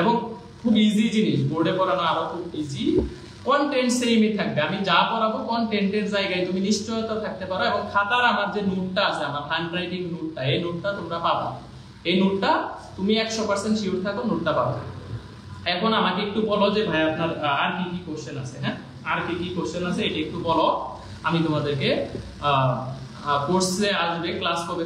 S1: এবং খুব ইজি জিনিস, বোর্ডে পড়ানো আরো খুব ইজি। কন্টেন্ট সেমই থাকবে, আমি যা পড়াবো কন্টেন্টের জায়গায় তুমি নিশ্চয়তা থাকতে পারো। এবং খাতার আমার যে নোটটা আছে, আমার হ্যান্ডরাইটিং নোটটা, এই নোটটা তোমরা পাবা, এই নোটটা তুমি 100% শিওর থাকো নোটটা পাবে। এখন আমাকে একটু বলো যে ভাই আপনার আর কি কি কোশ্চেন আছে। হ্যাঁ, আর কি কি কোশ্চেন আছে এটা একটু বলো, আমি তোমাদেরকে কোর্সে আসবে ক্লাস কবে,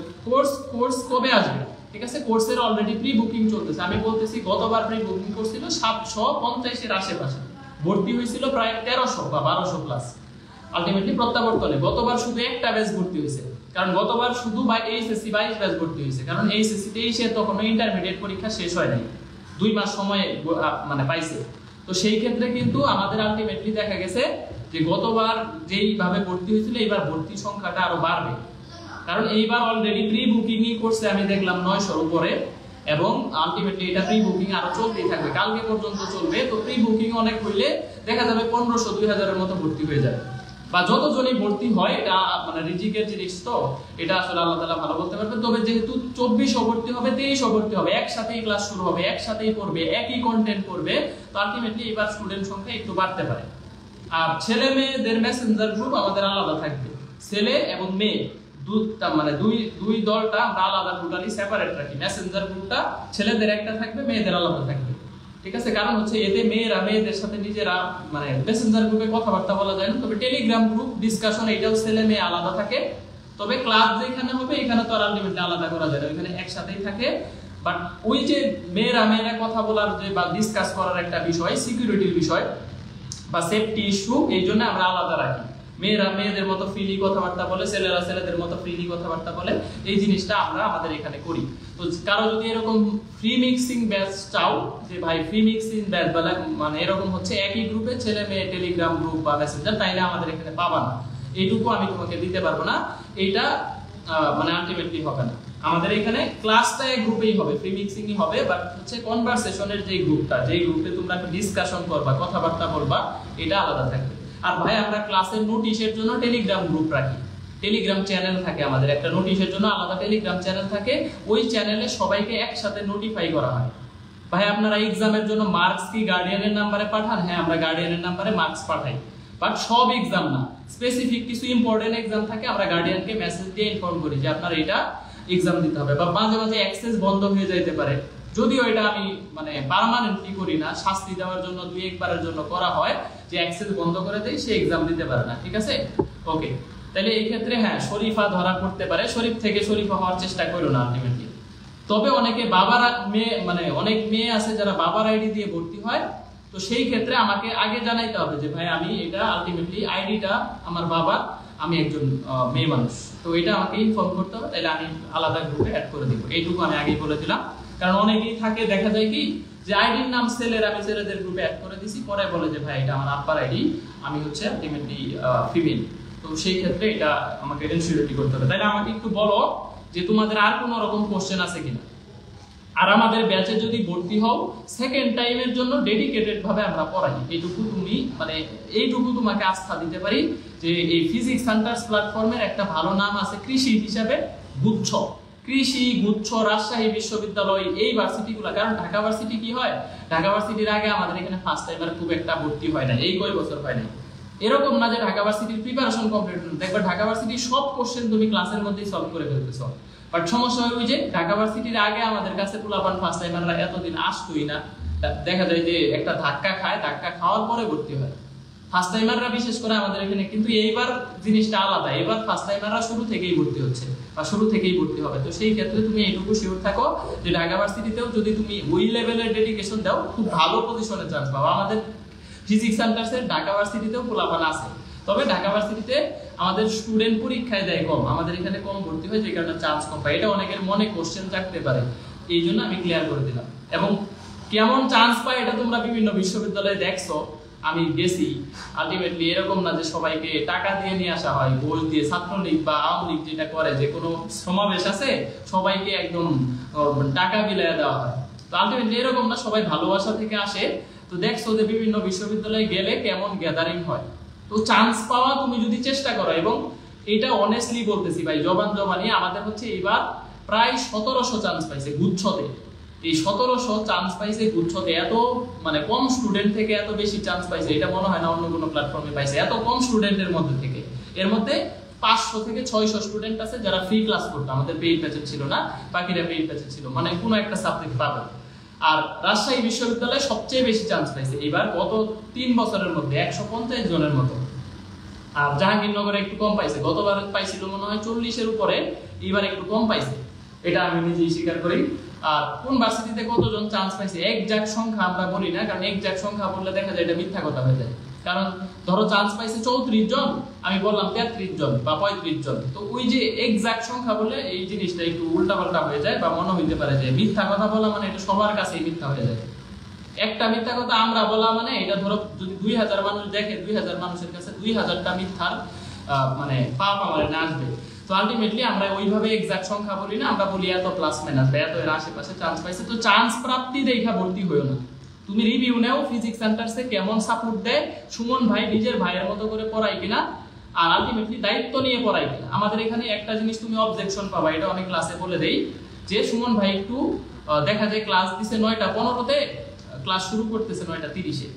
S1: কোর্স কবে আসবে, ঠিক আছে। কোর্সের অলরেডি প্রি বুকিং চলতেছে। আমি বলতেছি গতবার প্রি বুকিং করছিল 750 এর আশেপাশে, ভর্তি হয়েছিল প্রায় 1300 বা 1200 প্লাস। আলটিমেটলি প্রত্যাবর্তনে গতবার শুধু একটা ব্যাচ ভর্তি হয়েছে, কারণ গতবার শুধু এইচএসসি 22 ব্যাচ ভর্তি হয়েছে, কারণ এইচএসসি 23 তখন ইন্টারমিডিয়েট পরীক্ষা শেষ হয় নাই, 2 মাস সময় মানে পাইছে। তো সেই ক্ষেত্রে কিন্তু আমাদের আলটিমেটলি দেখা গেছে যে গতবার যেইভাবে ভর্তি হয়েছিল এইবার ভর্তির সংখ্যাটা আরো বাড়বে, কারণ এইবার অলরেডি প্রি বুকিংই করছে আমি দেখলাম 900 উপরে, এবং আলটিমেটলি এটা প্রি বুকিং আরো চলতেই থাকবে, কালকে পর্যন্ত চলবে। তো প্রি বুকিং অনেক হইলে দেখা যাবে 1500-2000 এর মতো ভর্তি হয়ে যাবে, বা যতজনই ভর্তি হয়, এটা মানে রিজিকের জিনিস, তো এটা আসলে আল্লাহ তাআলা ভালো বলতে পারবে। তবে যেহেতু 2400 ভর্তি হবে, 2300 ভর্তি হবে, একসাথেই ক্লাস শুরু হবে, একসাথেই পড়বে, একই কন্টেন্ট পড়বে, তো আলটিমেটলি এবার স্টুডেন্ট সংখ্যা একটু বাড়তে পারে। আর ছেলে মেয়েদের মেসেঞ্জার গ্রুপ আমাদের আলাদা থাকবে, ছেলে এবং মেয়ে মানে দুই দলটা আমরা আলাদা, টোটালি সেপারেট রাখি। মেসেঞ্জার গ্রুপটা ছেলেদের একটা থাকবে, মেয়েদের আলাদা থাকবে, ঠিক আছে। কারণ হচ্ছে এতে মেয়েরা মেয়েদের সাথে নিজেরা মানে মেসেঞ্জার গ্রুপে কথাবার্তা বলা যায় না। তবে টেলিগ্রাম গ্রুপ ডিসকাশন এটাও ছেলে মেয়ে আলাদা থাকে, তবে ক্লাস যেখানে হবে এখানে তো আর আলটিমেটলি আলাদা করা যায় না, ওইখানে একসাথেই থাকে। বাট ওই যে মেয়েরা কথা বলার যে বা ডিসকাস করার একটা বিষয়, সিকিউরিটির বিষয় বা সেফটি ইস্যু, এই জন্য আমরা আলাদা রাখি। মেয়েরা মেয়েদের মতো ফ্রিলি কথাবার্তা বলে, ছেলেরা ছেলেদের মতো ফ্রিলি কথাবার্তা বলে, এই জিনিসটা আমরা আমাদের এখানে করি। তো কারো যদি এরকম ফ্রি মিক্সিং ব্যাচ চাও, যে ভাই ফ্রি মিক্সিং ব্যাচ মানে এরকম হচ্ছে একই গ্রুপে ছেলে মেয়ে টেলিগ্রাম গ্রুপ বা মেসেঞ্জার, তাইলে আমাদের এখানে পাবা না, এইটুকু আমি তোমাকে দিতে পারবো না, এইটা মানে আলটিমেটলি হবে না। আমাদের এখানে ক্লাসটা এক গ্রুপেই হবে, ফ্রি মিক্সিংই হবে, বাট হচ্ছে কনভারসেশনের যে গ্রুপটা, যেই গ্রুপে তোমরা ডিসকাশন করবা, কথাবার্তা বলবা, এটা আলাদা থাকবে। আর ভাই আমরা ক্লাসের নোটিশের জন্য টেলিগ্রাম গ্রুপ রাখি, টেলিগ্রাম চ্যানেল থাকে আমাদের, একটা নোটিশের জন্য আলাদা টেলিগ্রাম চ্যানেল থাকে, ওই চ্যানেলে সবাইকে একসাথে নোটিফাই করা হয়। ভাই আপনারা এক্সামের জন্য মার্কস কি গার্ডিয়ানের নাম্বারে পাঠান? হ্যাঁ আমরা গার্ডিয়ানের নাম্বারে মার্কস পাঠাই, বাট সব এক্সাম না, স্পেসিফিক কিছু ইম্পর্টেন্ট এক্সাম থাকে আমরা গার্ডিয়ানকে মেসেজ দিয়ে ইনফর্ম করি যে আপনার এটা এক্সাম দিতে হবে। বা মাঝে মাঝে অ্যাক্সেস বন্ধ হয়ে যাইতে পারে, যদিও এটা আমি মানে পার্মানেন্টলি করি না, শাস্তি দেওয়ার জন্য দুই একবারের জন্য করা হয় যে অ্যাক্সেস বন্ধ করে দেই, সে এক্সাম দিতে পারে না, ঠিক আছে? ওকে, তাহলে এই ক্ষেত্রে হ্যাঁ শরীফা ধরা পড়তে পারে, শরীফ থেকে শরীফা হওয়ার চেষ্টা করো না আলটিমেটলি। তবে অনেকে বাবার মেয়ে মানে অনেক মেয়ে আছে যারা বাবার আইডি দিয়ে ভর্তি হয়, তো সেই ক্ষেত্রে আমাকে আগে জানাইতে হবে যে ভাই আমি এটা আলটিমেটলি আইডিটা আমার বাবার, আমি একজন মেয়ে মানুষ, তো এটা আমাকে ইনফর্ম করতে হবে, তাহলে আমি আলাদা গ্রুপে অ্যাড করে দিব। এইটুকু আমি আগেই বলে দিলাম, কারণ অনেকেই থাকে দেখা যায় কি যে আইডির নাম ছেলের, আমি ছেলেদের গ্রুপে অ্যাড করে দিছি, পরে বলে যে ভাই এটা আমার আব্বার আইডি, আমি হচ্ছে আলটিমেটলি ফিমেল, তো সেই ক্ষেত্রে এটা আমাকে ইনসিউরিটি করতে হবে। তাহলে আমাকে একটু বলো যে তোমাদের আর কোনো রকম কোশ্চেন আছে কিনা। আর আমাদের ব্যাচে যদি ভর্তি হও, সেকেন্ড টাইমের জন্য ডেডিকেটেড ভাবে আমরা পড়াই, এইটুকু তুমি মানে এইটুকু তোমাকে আস্থা দিতে পারি যে এই ফিজিক্স হান্টার্স প্ল্যাটফর্মের একটা ভালো নাম আছে কৃষি হিসাবে, গুচ্ছ, কৃষি গুচ্ছ, রাজশাহী বিশ্ববিদ্যালয়, এই ভার্সিটিগুলো। কারণ ঢাকা ভার্সিটি কি হয়, ঢাকা ভার্সিটির আগে আমাদের এখানে ফার্স্ট টাইমার খুব একটা ভর্তি হয় না, এই কয় বছর হয় না। এরকম না যে ঢাকা ভার্সিটির প্রিপারেশন কমপ্লিট হলো, দেখবে ঢাকা ভার্সিটির সব কোশ্চেন তুমি ক্লাসের মধ্যেই সলভ করে ফেলতেছো, বাট সমস্যা হয় ওই যে ঢাকা ভার্সিটির আগে আমাদের কাছে পোলাপান ফার্স্ট টাইমাররা এতদিন আসতোই না, দেখা যায় যে একটা ধাক্কা খায়, ধাক্কা খাওয়ার পরে ভর্তি হয় ফার্স্ট টাইমাররা, বিশেষ করে আমাদের এখানে। কিন্তু এইবার জিনিসটা আলাদা, এবার ফার্স্ট টাইমাররা শুরু থেকেই ভর্তি হচ্ছে বা শুরু থেকেই ভর্তি হবে। তো সেই ক্ষেত্রে তুমি এইটুকু শিওর থাকো যে ঢাকা ভার্সিটিতেও যদি তুমি ওই লেভেলের ডেডিকেশন দাও, খুব ভালো পজিশনে চান্স পাবো। আমাদের ফিজিক্স সেন্টারসের ঢাকা ভার্সিটিতেও পোলাপান আছে, তবে ঢাকা ভার্সিটিতে আমাদের স্টুডেন্ট পরীক্ষায় দেয় কম, আমাদের এখানে কম ভর্তি হয়, যে কারণে চান্স কম পায়। এটা অনেকের মনে কোশ্চেন থাকতে পারে, এই জন্য আমি ক্লিয়ার করে দিলাম। এবং কেমন চান্স পায় এটা তোমরা বিভিন্ন বিশ্ববিদ্যালয়ে দেখছো, আমি গেছি, আলটিমেটলি এরকম না যে সবাইকে টাকা দিয়ে নিয়ে আসা হয়, ঘোষ দিয়ে, ছাত্রলীগ বা আওয়ামী লীগ যেটা করে, যে কোনো সমাবেশ আছে সবাইকে একদম টাকা বিলাইয়া দেওয়া হয়, তো আলটিমেটলি এরকম না, সবাই ভালোবাসা থেকে আসে। তো দেখছো যে বিভিন্ন বিশ্ববিদ্যালয়ে গেলে কেমন গ্যাদারিং হয়। তো চান্স পাওয়া তুমি যদি চেষ্টা করো, এবং এটা অনেস্টলি বলতেছি ভাই, জবানি আমাদের হচ্ছে এবার প্রায় 1700 চান্স পাইছে গুচ্ছতে। এই 1700 চান্স পাইছে গুচ্ছতে, এত মানে কম স্টুডেন্ট থেকে এত বেশি চান্স পাইছে, এটা মনে হয় না অন্য কোনো প্ল্যাটফর্মে পাইছে, এত কম স্টুডেন্টের মধ্যে থেকে। এর মধ্যে 500 থেকে 600 স্টুডেন্ট আছে যারা ফ্রি ক্লাস করতো, আমাদের পেইড ব্যাচে ছিল না, বাকিরা পেইড ব্যাচে ছিল, মানে কোনো একটা সাবজেক্ট পাবে। আর রাজশাহী বিশ্ববিদ্যালয়ে সবচেয়ে বেশি চান্স পাইছে এবার গত 3 বছরের মধ্যে 150 জনের মতো। আর জাহাঙ্গীরনগরে একটু কম পাইছে, গতবার পাইছিল মনে হয় 40-এর উপরে, এবার একটু কম পাইছে, এটা আমি নিজেই স্বীকার করি। আর কোন ভার্সিটিতে কতজন চান্স পাইছে এক্সাক্ট সংখ্যা আমরা বলি না, কারণ এক্সাক্ট সংখ্যা বললে দেখা যায় এটা মিথ্যা কথা হয়ে যায়। কারণ ধরো চান্স পাইছে 34 জন, আমি বললাম 33 জন বা 35 জন, তো ওই যে এক্সাক্ট সংখ্যা বলে এই জিনিসটা একটু উল্টাপাল্টা হয়ে যায়, বা মনে হইতে পারে যে মিথ্যা কথা বলা মানে এটা সবার কাছেই মিথ্যা হয়ে যায়। একটা মিথ্যা কথা আমরা বলা মানে এটা ধরো যদি 2000 মানুষ দেখে, 2000 মানুষের কাছে 2000টা মিথ্যার মানে পাপ আমাদের না আসবে। তো আলটিমেটলি আমরা ওইভাবে এক্সাক্ট সংখ্যা বলি না, আমরা বলি এত প্লাস মাইনাস বা এত এর আশেপাশে চান্স পাইছে। তো চান্স প্রাপ্তি দেখা ভর্তি হইও না, তুমি রিভিউ নাও ফিজিক্স সেন্টারসে কেমন সাপোর্ট দেয়, সুমন ভাই নিজের ভাইয়ের মতো করে পড়ায় কিনা, আর আলটিমেটলি দায়িত্ব নিয়ে পড়ায় কিনা। আমাদের এখানে একটা জিনিস তুমি অবজেকশন পাবা, এটা অনেক ক্লাসে বলে দেই, যে সুমন ভাই একটু দেখা যায় ক্লাস দিছে 9:15-তে, ক্লাস শুরু করতেছে 9:30-এ,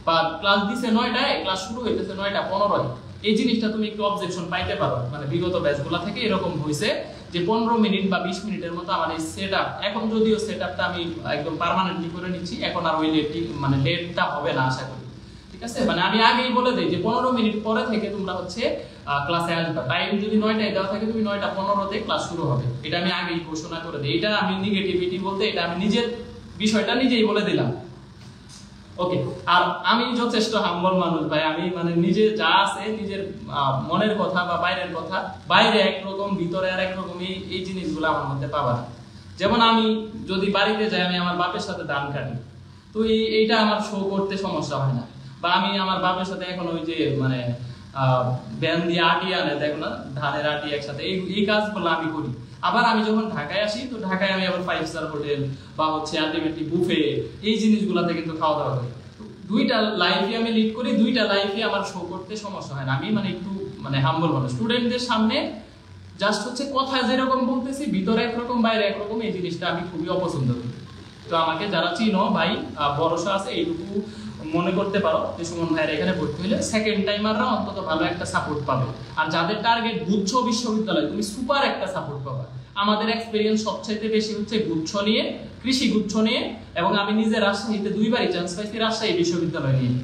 S1: বা ক্লাস দিছে 9টায়, ক্লাস শুরু হইতেছে 9:15-এ। এই জিনিসটা তুমি একটু অবজেকশন পাইতে পারো, মানে বিগত ব্যাচগুলো থেকে এরকম হইছে যে 15 মিনিট বা 20 মিনিটের মতো আমার এই সেটআপ, এখন যদিও সেটআপটা আমি একদম পার্মানেন্টলি করে নিচ্ছি, এখন আর ওই মানে লেটটা হবে না আশা করি, ঠিক আছে? মানে আমি আগেই বলে দেই যে 15 মিনিট পরে থেকে তোমরা হচ্ছে ক্লাসে আসবে, টাইম যদি 9টায় দেওয়া থাকে তুমি 9:15-তে ক্লাস শুরু হবে, এটা আমি আগেই ঘোষণা করে দিই। এটা আমি নেগেটিভিটি বলতে এটা আমি নিজের বিষয়টা নিজেই বলে দিলাম, ওকে? আর আমি যথেষ্ট হাম্বল মানুষ ভাই, আমি মানে নিজে যা আছে নিজের মনের কথা বা বাইরের কথা, বাইরে একরকম ভিতরে আর একরকম, এই জিনিসগুলো আমার মধ্যে পাবা না। যেমন আমি যদি বাড়িতে যাই, আমি আমার বাপের সাথে ধান কাটি, তো এইটা আমার শো করতে সমস্যা হয় না, বা আমি আমার বাপের সাথে এখন ওই যে মানে ব্যান দিয়ে আটি আনে, দেখো না ধানের আটি একসাথে, এই কাজগুলো আমি করি। আবার আমি যখন ঢাকায় আসি, তো ঢাকায় আমি আবার 5 স্টার হোটেল বা হচ্ছে আলটিমেটলি বুফে, এই জিনিসগুলোতে কিন্তু খাওয়া দাওয়া করি। দুইটা লাইফে আমি লিড করি, দুইটা লাইফে আমার শো করতে সমস্যা হয় না। আমি মানে একটু মানে হাম্বল মানুষ, স্টুডেন্টদের সামনে জাস্ট হচ্ছে কথা যেরকম বলতেছি ভিতরে একরকম বাইরে একরকম, এই জিনিসটা আমি খুবই অপছন্দ করি। তো আমাকে যারা চিনো ভাই, ভরসা আছে এইটুকু মনে করতে পারো যে সুমন ভাইয়ের এখানে ভর্তি হলে সেকেন্ড টাইমাররা অন্তত ভালো একটা সাপোর্ট পাবে। আর যাদের টার্গেট গুচ্ছ বিশ্ববিদ্যালয়, তুমি সুপার একটা সাপোর্ট পাবা। আমাদের এক্সপেরিয়েন্স সবচাইতে বেশি হচ্ছে গুচ্ছ নিয়ে, কৃষি গুচ্ছ নিয়ে, এবং আমি নিজে রাজশাহীতে দুইবারই চান্স পাইছি রাজশাহী বিশ্ববিদ্যালয় নিয়ে।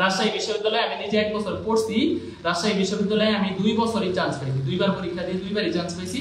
S1: রাজশাহী বিশ্ববিদ্যালয়ে আমি নিজে 1 বছর পড়ছি, রাজশাহী বিশ্ববিদ্যালয়ে আমি 2 বছরই চান্স পাইছি, 2বার পরীক্ষা দিয়ে 2বারই চান্স পাইছি।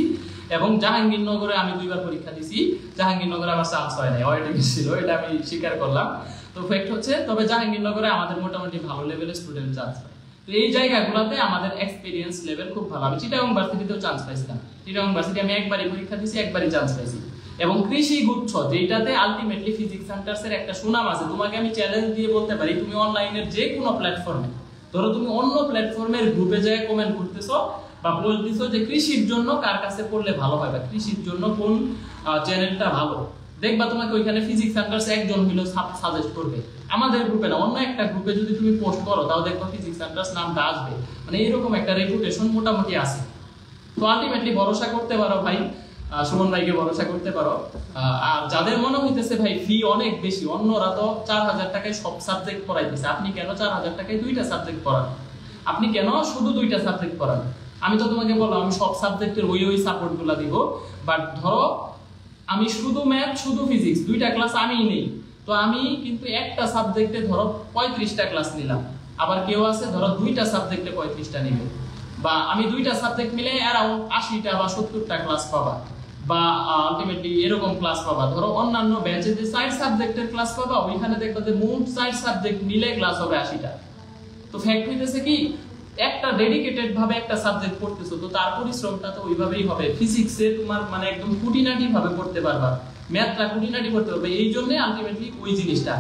S1: এবং জাহাঙ্গীরনগরে আমি 2বার পরীক্ষা দিছি, জাহাঙ্গীরনগরে আমার চান্স হয় নাই, ওয়েটিং ছিল, এটা আমি স্বীকার করলাম। তো ফ্যাক্ট হচ্ছে তবে জাহাঙ্গীরনগরে আমাদের মোটামুটি ভালো লেভেলের স্টুডেন্ট চান্স পায়। তো এই জায়গাগুলোতে আমাদের এক্সপেরিয়েন্স লেভেল খুব ভালো। আমি চিটাগং ভার্সিটিতেও চান্স পাইছিলাম, চিটাগং ভার্সিটি আমি একবারই পরীক্ষা দিছি, একবারই চান্স পাইছি। এবং কৃষি গুচ্ছ যেটাতে আলটিমেটলি ফিজিক্স সেন্টারসের একটা সুনাম আছে, তোমাকে আমি চ্যালেঞ্জ দিয়ে বলতে পারি তুমি অনলাইনের যে কোনো প্ল্যাটফর্মে, ধরো তুমি অন্য প্ল্যাটফর্মের গ্রুপে যায় কমেন্ট করতেছো বা বলতেছো যে কৃষির জন্য কার কাছে পড়লে ভালো হয় বা কৃষির জন্য কোন চ্যানেলটা ভালো, দেখবা তোমাকে ওইখানে ফিজিক্স সেন্টারস একজন হলো সাজেস্ট করবে। আমাদের গ্রুপে না, অন্য একটা গ্রুপে যদি তুমি পোস্ট করো তাও দেখবা ফিজিক্স সেন্টারস নামটা আসবে। মানে এরকম একটা রেপুটেশন মোটামুটি আছে। তো আলটিমেটলি ভরসা করতে পারো ভাই, সুমন ভাইকে ভরসা করতে পারো। আর যাদের মনে হইতেছে ভাই ফি অনেক বেশি, অন্যরা তো 4000 টাকায় সব সাবজেক্ট পড়াইতেছে, আপনি কেন 4000 টাকায় 2টা সাবজেক্ট পড়ান? আপনি কেন শুধু 2টা সাবজেক্ট পড়ান? আমি তো তোমাকে বললাম আমি সব সাবজেক্টের ওই সাপোর্টগুলো দিব, বাট ধরো আমি শুধু ম্যাথ শুধু ফিজিক্স 2টা ক্লাস আমিই নেই, তো আমি কিন্তু একটা সাবজেক্টে ধরো 35টা ক্লাস নিলাম। আবার কেউ আছে ধরো 2টা সাবজেক্টে 35টা নিবে, বা আমি 2টা সাবজেক্ট মিলে অ্যারাউন্ড 80টা বা 70টা ক্লাস পাবা, বা আলটিমেটলি এরকম ক্লাস পাবা। ধরো অন্যান্য ব্যাচে যে 4 সাবজেক্টের ক্লাস পাবা, ওইখানে দেখবা যে মোট 4 সাবজেক্ট মিলে ক্লাস হবে 80টা। তো ফ্যাক্ট হইতেছে কি, একটা ডেডিকেটেড ভাবে একটা সাবজেক্ট পড়তেছো, তো তার পরিশ্রমটা তো ওইভাবেই হবে। ফিজিক্সে তোমার মানে একদম খুঁটিনাটি ভাবে পড়তে পারবা, ম্যাথটা খুঁটিনাটি পড়তে পারবে, এই জন্য আলটিমেটলি ওই জিনিসটা।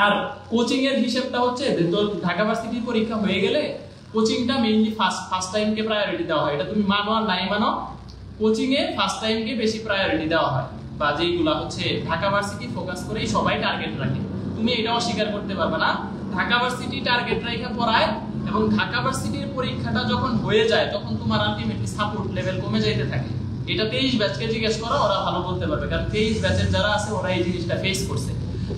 S1: আর কোচিং এর হিসাবটা হচ্ছে তো ঢাকা ভার্সিটির পরীক্ষা হয়ে গেলে কোচিংটা মেইনলি ফার্স্ট টাইমকে প্রায়োরিটি দেওয়া হয়। এটা তুমি মানো আর নাই মানো, কোচিং এ ফার্স্ট টাইমকে বেশি প্রায়োরিটি দেওয়া হয়, বা যেইগুলা হচ্ছে ঢাকা ভার্সিটি ফোকাস করেই সবাই টার্গেট রাখে। তুমি এটা অস্বীকার করতে পারবে না, ঢাকা ভার্সিটি টার্গেট রেখে পড়ায়, এবং ঢাকা ভার্সিটির পরীক্ষাটা যখন হয়ে যায় তখন তোমার আলটিমেটলি সাপোর্ট লেভেল কমে যাইতে থাকে। এটা 23 ব্যাচকে জিজ্ঞেস করো, ওরা ভালো বলতে পারবে, কারণ 23 ব্যাচের যারা আছে ওরা এই জিনিসটা ফেস করছে।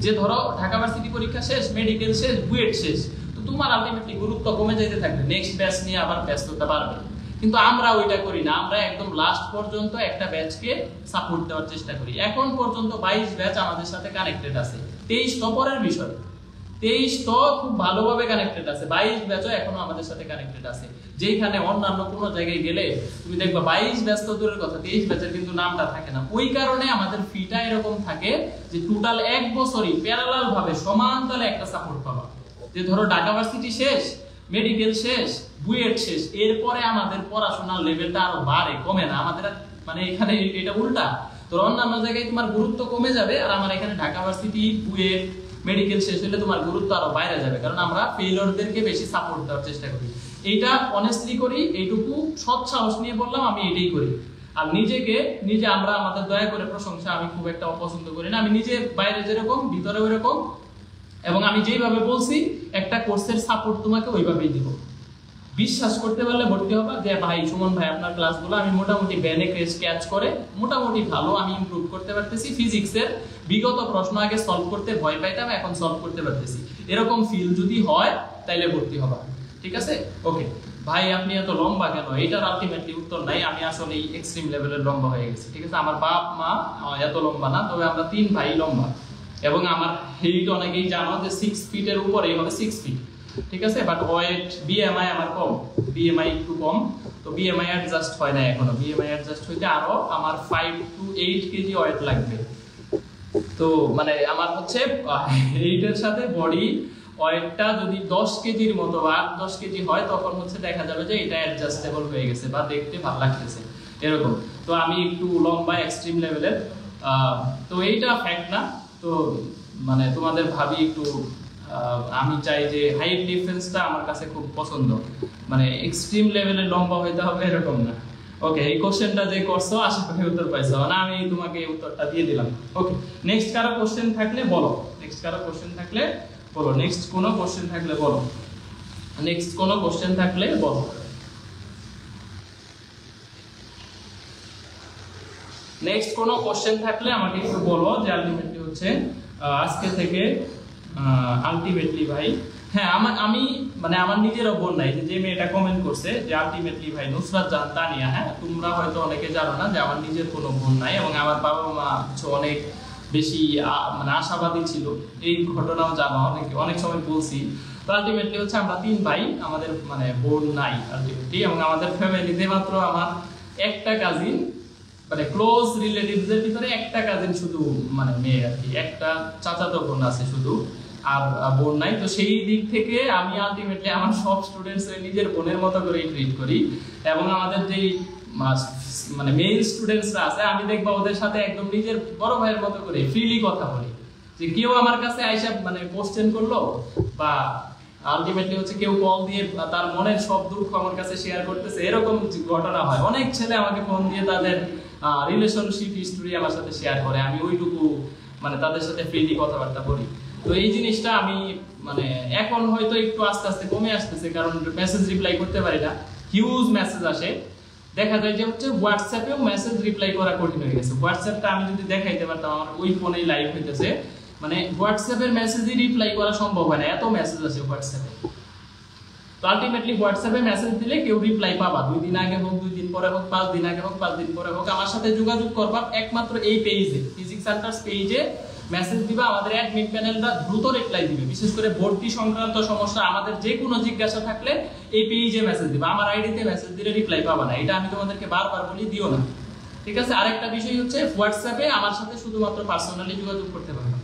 S1: যে ধরো ঢাকা ভার্সিটি পরীক্ষা শেষ, মেডিকেল শেষ, বুয়েট শেষ, তো তোমার আলটিমেটলি গুরুত্ব কমে যাইতে থাকবে, নেক্সট ব্যাচ নিয়ে আবার ব্যস্ততা বাড়বে। কিন্তু আমরা ওইটা করি না, আমরা একদম লাস্ট পর্যন্ত একটা ব্যাচকে সাপোর্ট দেওয়ার চেষ্টা করি। এখন পর্যন্ত 22 ব্যাচ আমাদের সাথে কানেক্টেড আছে, 23 তো পরের বিষয়, 23 তো খুব ভালোভাবে কানেক্টেড আছে, 22 ব্যাচও এখনো আমাদের সাথে কানেক্টেড আছে। যেখানে অন্যান্য কোনো জায়গায় গেলে তুমি দেখবা 22 ব্যাচ তো দূরের কথা, 23 ব্যাচের কিন্তু নামটা থাকে না। ওই কারণে আমাদের ফিটা এরকম থাকে যে টোটাল 1 বছরই প্যারালাল ভাবে সমান তালে একটা সাপোর্ট পাবা। যে ধরো ঢাকা ভার্সিটি শেষ, মেডিকেল শেষ, বুয়েট শেষ, এরপরে আমাদের পড়াশোনার লেভেলটা আরো বাড়ে, কমে না। আমাদের মানে এখানে এটা উল্টা, তো অন্যান্য জায়গায় তোমার গুরুত্ব কমে যাবে, আর আমার এখানে ঢাকা ভার্সিটি, বুয়েট, মেডিকেল শেষ হলে তোমার গুরুত্ব আরো বাইরে যাবে, কারণ আমরা ফেইলরদেরকে বেশি সাপোর্ট দেওয়ার চেষ্টা করি। এইটা অনেস্টলি করি, এইটুকু সৎ সাহস নিয়ে বললাম, আমি এটাই করি। আর নিজে আমরা আমাদের দয়া করে প্রশংসা আমি খুব একটা অপছন্দ করি না। আমি নিজে বাইরে যেরকম ভিতরে ওইরকম, এবং আমি যেইভাবে বলছি একটা কোর্সের সাপোর্ট তোমাকে ওইভাবেই দিব। বিশ্বাস করতে পারলে ভর্তি হবা যে ভাই সুমন ভাই আপনার ক্লাসগুলো আমি মোটামুটি ব্যানে ক্যাচ করে মোটামুটি ভালো আমি ইমপ্রুভ করতে পারতেছি। ফিজিক্সের বিগত প্রশ্ন আগে সলভ করতে ভয় পাইতাম, এখন সলভ করতে পারতেছি, এরকম ফিল যদি হয় তাইলে ভর্তি হবা। ঠিক আছে, ওকে ভাই আপনি এত লম্বা কেন, এটার আলটিমেটলি উত্তর নাই, আমি আসলে এই এক্সট্রিম লেভেলের লম্বা হয়ে গেছি। ঠিক আছে, আমার বাপ মা এত লম্বা না, তবে আমরা 3 ভাই লম্বা, এবং আমার হেইট অনেকেই জানো যে 6 ফিটের উপরে হবে 6 ফিট। ঠিক আছে, বাট ওয়েট বিএমআই আমার কম, বিএমআই একটু কম, তো বিএমআই অ্যাডজাস্ট হয় না এখনো। বিএমআই অ্যাডজাস্ট হইতে আরো আমার 5 to 8 কেজি ওয়েট লাগবে। তো মানে আমার হচ্ছে এইটার সাথে বডি ওয়েটটা যদি 10 কেজির মতো বা 10 কেজি হয় তখন হচ্ছে দেখা যাবে যে এটা অ্যাডজাস্টেবল হয়ে গেছে বা দেখতে ভালো লাগতেছে এরকম। তো আমি একটু লম্বা এক্সট্রিম লেভেলের, তো এইটা ফ্যাক্ট না। তো মানে তোমাদের ভাবি একটু আমি চাই যে হাইট ডিফারেন্সটা আমার কাছে খুব পছন্দ, মানে এক্সট্রিম লেভেলের লম্বা হইতে হবে এরকম না। ওকে, এই কোশ্চেনটা যে করছো আশা করি উত্তর পাইছো না, আমি তোমাকে এই উত্তরটা দিয়ে দিলাম। ওকে, নেক্সট কারো কোশ্চেন থাকলে বলো, নেক্সট কারো কোশ্চেন থাকলে বলো নেক্সট কোনো কোশ্চেন থাকলে বলো, নেক্সট কোনো কোশ্চেন থাকলে বলো। নেক্সট কোনো কোশ্চেন থাকলে আমাকে একটু বলো যে আলটিমেটলি হচ্ছে আজকে থেকে আলটিমেটলি ভাই, হ্যাঁ আমি মানে আমার নিজের বোন নাই, যে মেয়েটা কমেন্ট করছে যে আলটিমেটলি ভাই নুসরাত জাহান তানিয়া, হ্যাঁ তোমরা হয়তো অনেকে জানো না যে আমার নিজের কোনো বোন নাই এবং আমার বাবা মা অনেক বেশি মানে আশাবাদী ছিল, এই ঘটনাও জানো, অনেক সময় বলছি। তো আলটিমেটলি হচ্ছে আমরা 3 ভাই, আমাদের মানে বোন নাই আলটিমেটলি, এবং আমাদের ফ্যামিলিতে মাত্র আমার একটা কাজিন, মানে ক্লোজ রিলেটিভসদের ভিতরে একটা কাজিন শুধু মানে মেয়ে আর কি, একটা চাচাতো বোন আছে শুধু, আর বোন নাই। তো সেই দিক থেকে আমি আলটিমেটলি আমার সব স্টুডেন্টস নিজের বোনের মতো করে ট্রিট করি, এবং আমাদের যেই মানে মেইন স্টুডেন্টসরা আছে আমি দেখবা ওদের সাথে একদম নিজের বড় ভাইয়ের মতো করে ফ্রিলি কথা বলি। যে কেউ আমার কাছে আইসা মানে কোশ্চেন করলো বা আলটিমেটলি হচ্ছে কেউ কল দিয়ে তার মনের সব দুঃখ আমার কাছে শেয়ার করতেছে, এরকম ঘটনা হয়। অনেক ছেলে আমাকে ফোন দিয়ে তাদের রিলেশনশিপ হিস্টরি আমার সাথে শেয়ার করে, আমি ওইটুকু মানে তাদের সাথে ফ্রিলি কথাবার্তা বলি। তো এই জিনিসটা আমি মানে এখন হয়তো একটু আস্তে আস্তে কমে আসতেছে, কারণ মেসেজ রিপ্লাই করতে পারি না, হিউজ মেসেজ আসে। দেখা যায় যে হচ্ছে হোয়াটসঅ্যাপেও মেসেজ রিপ্লাই করা কঠিন হয়ে গেছে। হোয়াটসঅ্যাপটা আমি যদি দেখাইতে পারতাম, আমার ওই ফোনেই লাইভ হইতেছে, মানে হোয়াটসঅ্যাপের মেসেজই রিপ্লাই করা সম্ভব হয় না, এত মেসেজ আছে হোয়াটসঅ্যাপে। তো আলটিমেটলি হোয়াটসঅ্যাপে মেসেজ দিলে কেউ রিপ্লাই পাবা, 2 দিন আগে হোক, 2 দিন পরে হোক, 5 দিন আগে হোক, 5 দিন পরে হোক, আমার সাথে যোগাযোগ করবা একমাত্র এই পেজে, ফিজিক্স সেন্টারস পেজে মেসেজ দিবা। আমাদের অ্যাডমিন প্যানেলটা দ্রুত রিপ্লাই দিবে, বিশেষ করে ভর্তি সংক্রান্ত সমস্যা আমাদের যে কোনো জিজ্ঞাসা থাকলে এই পেজে মেসেজ দিবা, আমার আইডিতে মেসেজ দিলে রিপ্লাই পাবা না, এটা আমি তোমাদেরকে বারবার বলি, দিও না, ঠিক আছে? আরেকটা বিষয় হচ্ছে হোয়াটসঅ্যাপে আমার সাথে শুধুমাত্র পার্সোনালি যোগাযোগ করতে পারবা,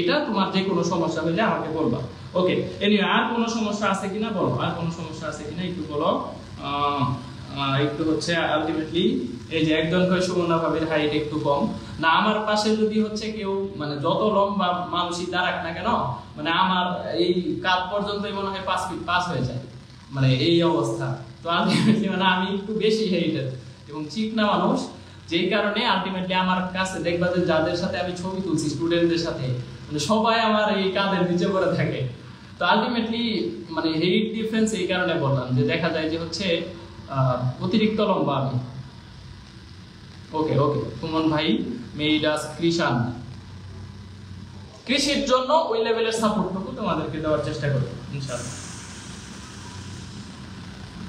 S1: এটা তোমার যে কোনো সমস্যা হলে আমাকে বলবা। ওকে, এনিওয়ে আর কোনো সমস্যা আছে কিনা বলো, আর কোনো সমস্যা আছে কিনা একটু বলো। একটু হচ্ছে আলটিমেটলি এই যে একজন কয় সুমনা ভাবির হাইট একটু কম, না আমার পাশে যদি হচ্ছে কেউ মানে যত লম্বা মানুষই দাঁড়াক না কেন, মানে আমার এই কাঁধ পর্যন্তই মনে হয় 5 ফিট 5 হয়ে যায়, মানে এই অবস্থা। তো আলটিমেটলি মানে আমি একটু বেশি হাইটের এবং চিকনা মানুষ, যেই কারণে আলটিমেটলি আমার কাছে দেখবা যে যাদের সাথে আমি ছবি তুলছি স্টুডেন্টদের সাথে, মানে সবাই আমার এই কাঁধের নিচে পড়ে থাকে। তো আলটিমেটলি মানে হেইট ডিফারেন্স এই কারণে বললাম যে দেখা যায় যে হচ্ছে অতিরিক্ত লম্বা আমি। ওকে ওকে, সুমন ভাই মেইডাস কৃষান, কৃষির জন্য ওই লেভেলের সাপোর্টটুকু তোমাদেরকে দেওয়ার চেষ্টা করব ইনশাআল্লাহ।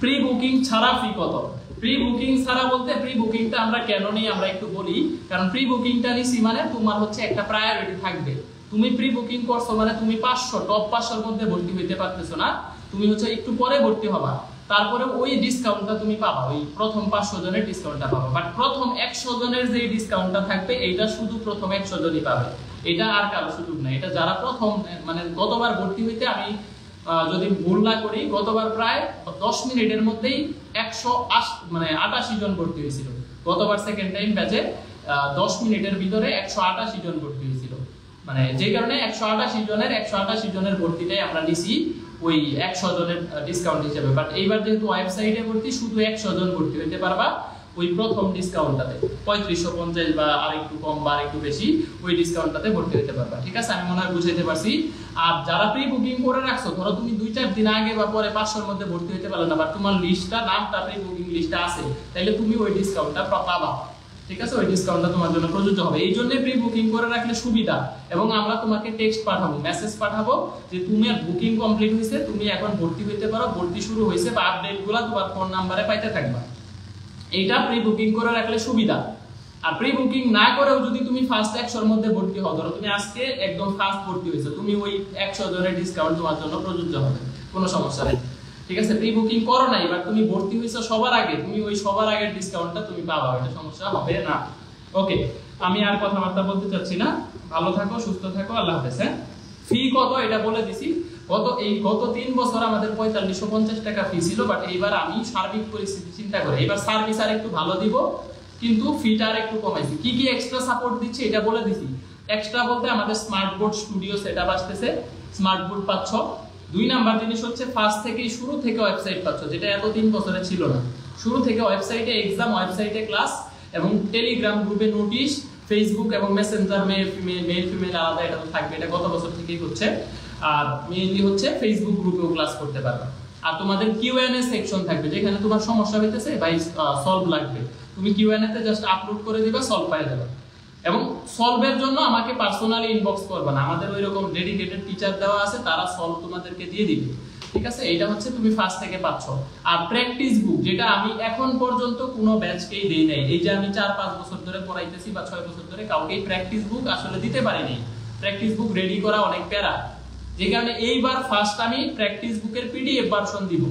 S1: প্রি বুকিং ছাড়া ফি কত? প্রি বুকিং ছাড়া বলতে প্রি বুকিংটা আমরা কেন নেই আমরা একটু বলি, কারণ প্রি বুকিংটা নিছি মানে তোমার হচ্ছে একটা প্রায়োরিটি থাকবে। তুমি প্রি বুকিং করছো মানে তুমি 500 টপ 500 এর মধ্যে ভর্তি হইতে পারতেছো না, তুমি হচ্ছে একটু পরে ভর্তি হবা, তারপরে ওই ডিসকাউন্টটা তুমি পাবা, ওই প্রথম 500 জনের ডিসকাউন্টটা পাবা। বাট প্রথম 100 জনের যে ডিসকাউন্টটা থাকবে এইটা শুধু প্রথম 100 জনই পাবে, এটা আর কারো সুযোগ নাই। এটা যারা প্রথম মানে গতবার ভর্তি হইতে আমি যদি ভুল না করি গতবার প্রায় 10 মিনিটের মধ্যেই 188 জন ভর্তি হয়েছিল। গতবার সেকেন্ড টাইম ব্যাচে 10 মিনিটের ভিতরে 188 জন ভর্তি হয়েছিল, মানে যে কারণে 188 জনের ভর্তিটাই আমরা নিছি ওই 100 জনের ডিসকাউন্ট হিসেবে। বাট এইবার যেহেতু ওয়েবসাইটে ভর্তি শুধু 100 জন ভর্তি হতে পারবা ওই প্রথম ডিসকাউন্টটাতে, 3550 বা আরেকটু কম বা আরেকটু বেশি ওই ডিসকাউন্টটাতে ভর্তি হতে পারবা। ঠিক আছে, আমি মনে হয় বুঝাইতে পারছি। আর যারা প্রি বুকিং করে রাখছো, ধরো তুমি 2-4 দিন আগে বা পরে 500 এর মধ্যে ভর্তি হতে পারলে না, বা তোমার লিস্টটা নামটা প্রি বুকিং লিস্টে আছে, তাহলে তুমি ওই ডিসকাউন্টটা পাবা। ঠিক আছে, ওই ডিসকাউন্টটা তোমার জন্য প্রযোজ্য হবে। এই জন্য প্রি বুকিং করে রাখলে সুবিধা, এবং আমরা তোমাকে টেক্সট পাঠাবো, মেসেজ পাঠাবো যে তোমার বুকিং কমপ্লিট হয়েছে, তুমি এখন ভর্তি হইতে পারো, ভর্তি শুরু হয়েছে, বা আপডেটগুলো তোমার ফোন নাম্বারে পাইতে থাকবা। এইটা প্রি বুকিং করে রাখলে সুবিধা। আর প্রি বুকিং না করেও যদি তুমি ফার্স্ট 100 এর মধ্যে ভর্তি হও, ধরো তুমি আজকে একদম ফার্স্ট ভর্তি হয়েছো, তুমি ওই 100 জনের ডিসকাউন্ট তোমার জন্য প্রযোজ্য হবে, কোনো সমস্যা নেই। ঠিক আছে, প্রি বুকিং করো না, এবার তুমি ভর্তি হইছো সবার আগে, তুমি ওই সবার আগের ডিসকাউন্টটা তুমি পাবা, এটা সমস্যা হবে না। ওকে, আমি আর কথাবার্তা বলতে চাচ্ছি না, ভালো থাকো, সুস্থ থাকো, আল্লাহ হাফেজ। হ্যাঁ, ফি কত এটা বলে দিছি। গত 3 বছর আমাদের 4550 টাকা ফি ছিল, বাট এইবার আমি সার্বিক পরিস্থিতি চিন্তা করে এবার সার্ভিস আর একটু ভালো দিব, কিন্তু ফিটা আর একটু কমাইছি। কি কি এক্সট্রা সাপোর্ট দিচ্ছি এটা বলে দিছি। এক্সট্রা বলতে আমাদের স্মার্ট বোর্ড স্টুডিও সেটআপ আসতেছে, স্মার্ট বোর্ড পাচ্ছ। 2 নাম্বার জিনিস হচ্ছে ফার্স্ট থেকেই শুরু থেকে ওয়েবসাইট পাচ্ছ, যেটা এত 3 বছরে ছিল না। শুরু থেকে ওয়েবসাইটে এক্সাম, ওয়েবসাইটে ক্লাস, এবং টেলিগ্রাম গ্রুপে নোটিশ, ফেসবুক এবং মেসেঞ্জার মেল ফিমেল আলাদা, এটা তো থাকবে, এটা গত বছর থেকেই হচ্ছে। আর মেইনলি হচ্ছে ফেসবুক গ্রুপেও ক্লাস করতে পারবে। আর তোমাদের কিউএনএ সেকশন থাকবে, যেখানে তোমার সমস্যা হইতেছে ভাই সলভ লাগবে, তুমি কিউএনএ তে জাস্ট আপলোড করে দিবা, সলভ পেয়ে যাবে। এবং সলভের জন্য আমাকে পার্সোনালি ইনবক্স করবে না, আমাদের ওইরকম ডেডিকেটেড টিচার দেওয়া আছে, তারা সলভ তোমাদেরকে দিয়ে দিবে, ঠিক আছে? এটা হচ্ছে তুমি ফার্স্ট থেকে পাচ্ছ। আর প্র্যাকটিস বুক, যেটা আমি এখন পর্যন্ত কোনো ব্যাচকেই দেই নাই, এই যে আমি 4-5 বছর ধরে পড়াইতেছি বা 6 বছর ধরে কাউকেই প্র্যাকটিস বুক আসলে দিতে পারিনি। প্র্যাকটিস বুক রেডি করা অনেক প্যারা, যে কারণে এইবার ফার্স্ট আমি প্র্যাকটিস বুকের পিডিএফ ভার্সন দিব,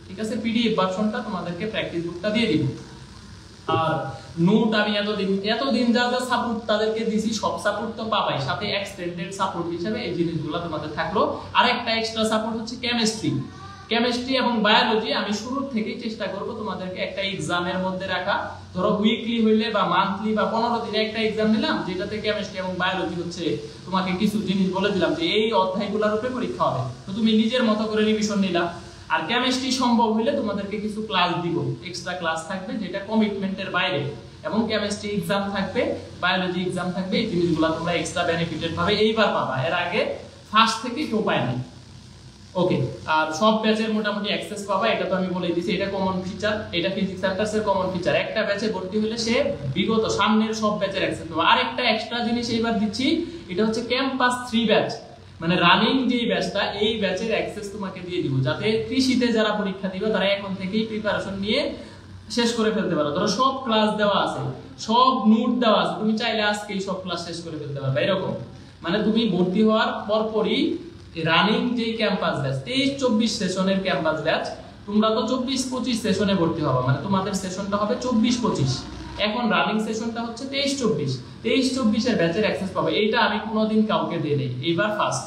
S1: ঠিক আছে? পিডিএফ ভার্সনটা তোমাদেরকে প্র্যাকটিস বুকটা দিয়ে দিব। আর নোট আমি এতদিন যা যা সাপোর্ট তাদেরকে দিছি, সব সাপোর্ট তো পাবাই, সাথে এক্সটেন্ডেড সাপোর্ট হিসেবে এই জিনিসগুলো তোমাদের থাকলো। আর একটা এক্সট্রা সাপোর্ট হচ্ছে কেমিস্ট্রি এবং বায়োলজি। আমি শুরু থেকেই চেষ্টা করব তোমাদেরকে একটা এক্সামের মধ্যে রাখা, ধরো উইকলি হইলে বা মান্থলি বা 15 দিনে একটা এক্সাম নিলাম, যেটাতে কেমিস্ট্রি এবং বায়োলজি হচ্ছে তোমাকে কিছু জিনিস বলে দিলাম যে এই অধ্যায়গুলোর উপরে পরীক্ষা হবে, তো তুমি নিজের মতো করে রিভিশন নিলা। আর কেমিস্ট্রি সম্ভব হলে তোমাদেরকে কিছু ক্লাস দিব, এক্সট্রা ক্লাস থাকবে যেটা কমিটমেন্টের বাইরে, এবং কেমিস্ট্রি এক্সাম থাকবে, বায়োলজি এক্সাম থাকবে। এই জিনিসগুলো তোমরা এক্সট্রা বেনিফিটেড ভাবে এইবার পাবা, এর আগে ফার্স্ট থেকে কেউ পায় না। ওকে, আর সব ব্যাচের মোটামুটি অ্যাক্সেস পাবা, এটা তো আমি বলে দিয়েছি, এটা কমন ফিচার, এটা ফিজিক্স সেন্টারসের কমন ফিচার। একটা ব্যাচে ভর্তি হলে সে বিগত সামনের সব ব্যাচের অ্যাক্সেস পাবে। আর একটা এক্সট্রা জিনিস এইবার দিচ্ছি, এটা হচ্ছে ক্যাম্পাস 3 ব্যাচ, মানে রানিং যে ব্যাচটা, এই ব্যাচের অ্যাক্সেস তোমাকে দিয়ে দিব, যাতে কৃষিতে যারা পরীক্ষা দিবে তারা এখন থেকেই প্রিপারেশন নিয়ে শেষ করে ফেলতে পারো। ধরো সব ক্লাস দেওয়া আছে, সব নোট দেওয়া আছে, তুমি চাইলে আজকেই সব ক্লাস শেষ করে ফেলতে পারবে এরকম। মানে তুমি ভর্তি হওয়ার পরপরই রানিং যে ক্যাম্পাস ব্যাচ 23-24 সেশনের ক্যাম্পাস ব্যাচ, তোমরা তো 24-25 সেশনে ভর্তি হবে, মানে তোমাদের সেশনটা হবে 24-25, এখন রানিং সেশনটা হচ্ছে 23-24 এর ব্যাচের অ্যাক্সেস পাবে। এইটা আমি কোনোদিন কাউকে দেই নাই, এইবার ফার্স্ট।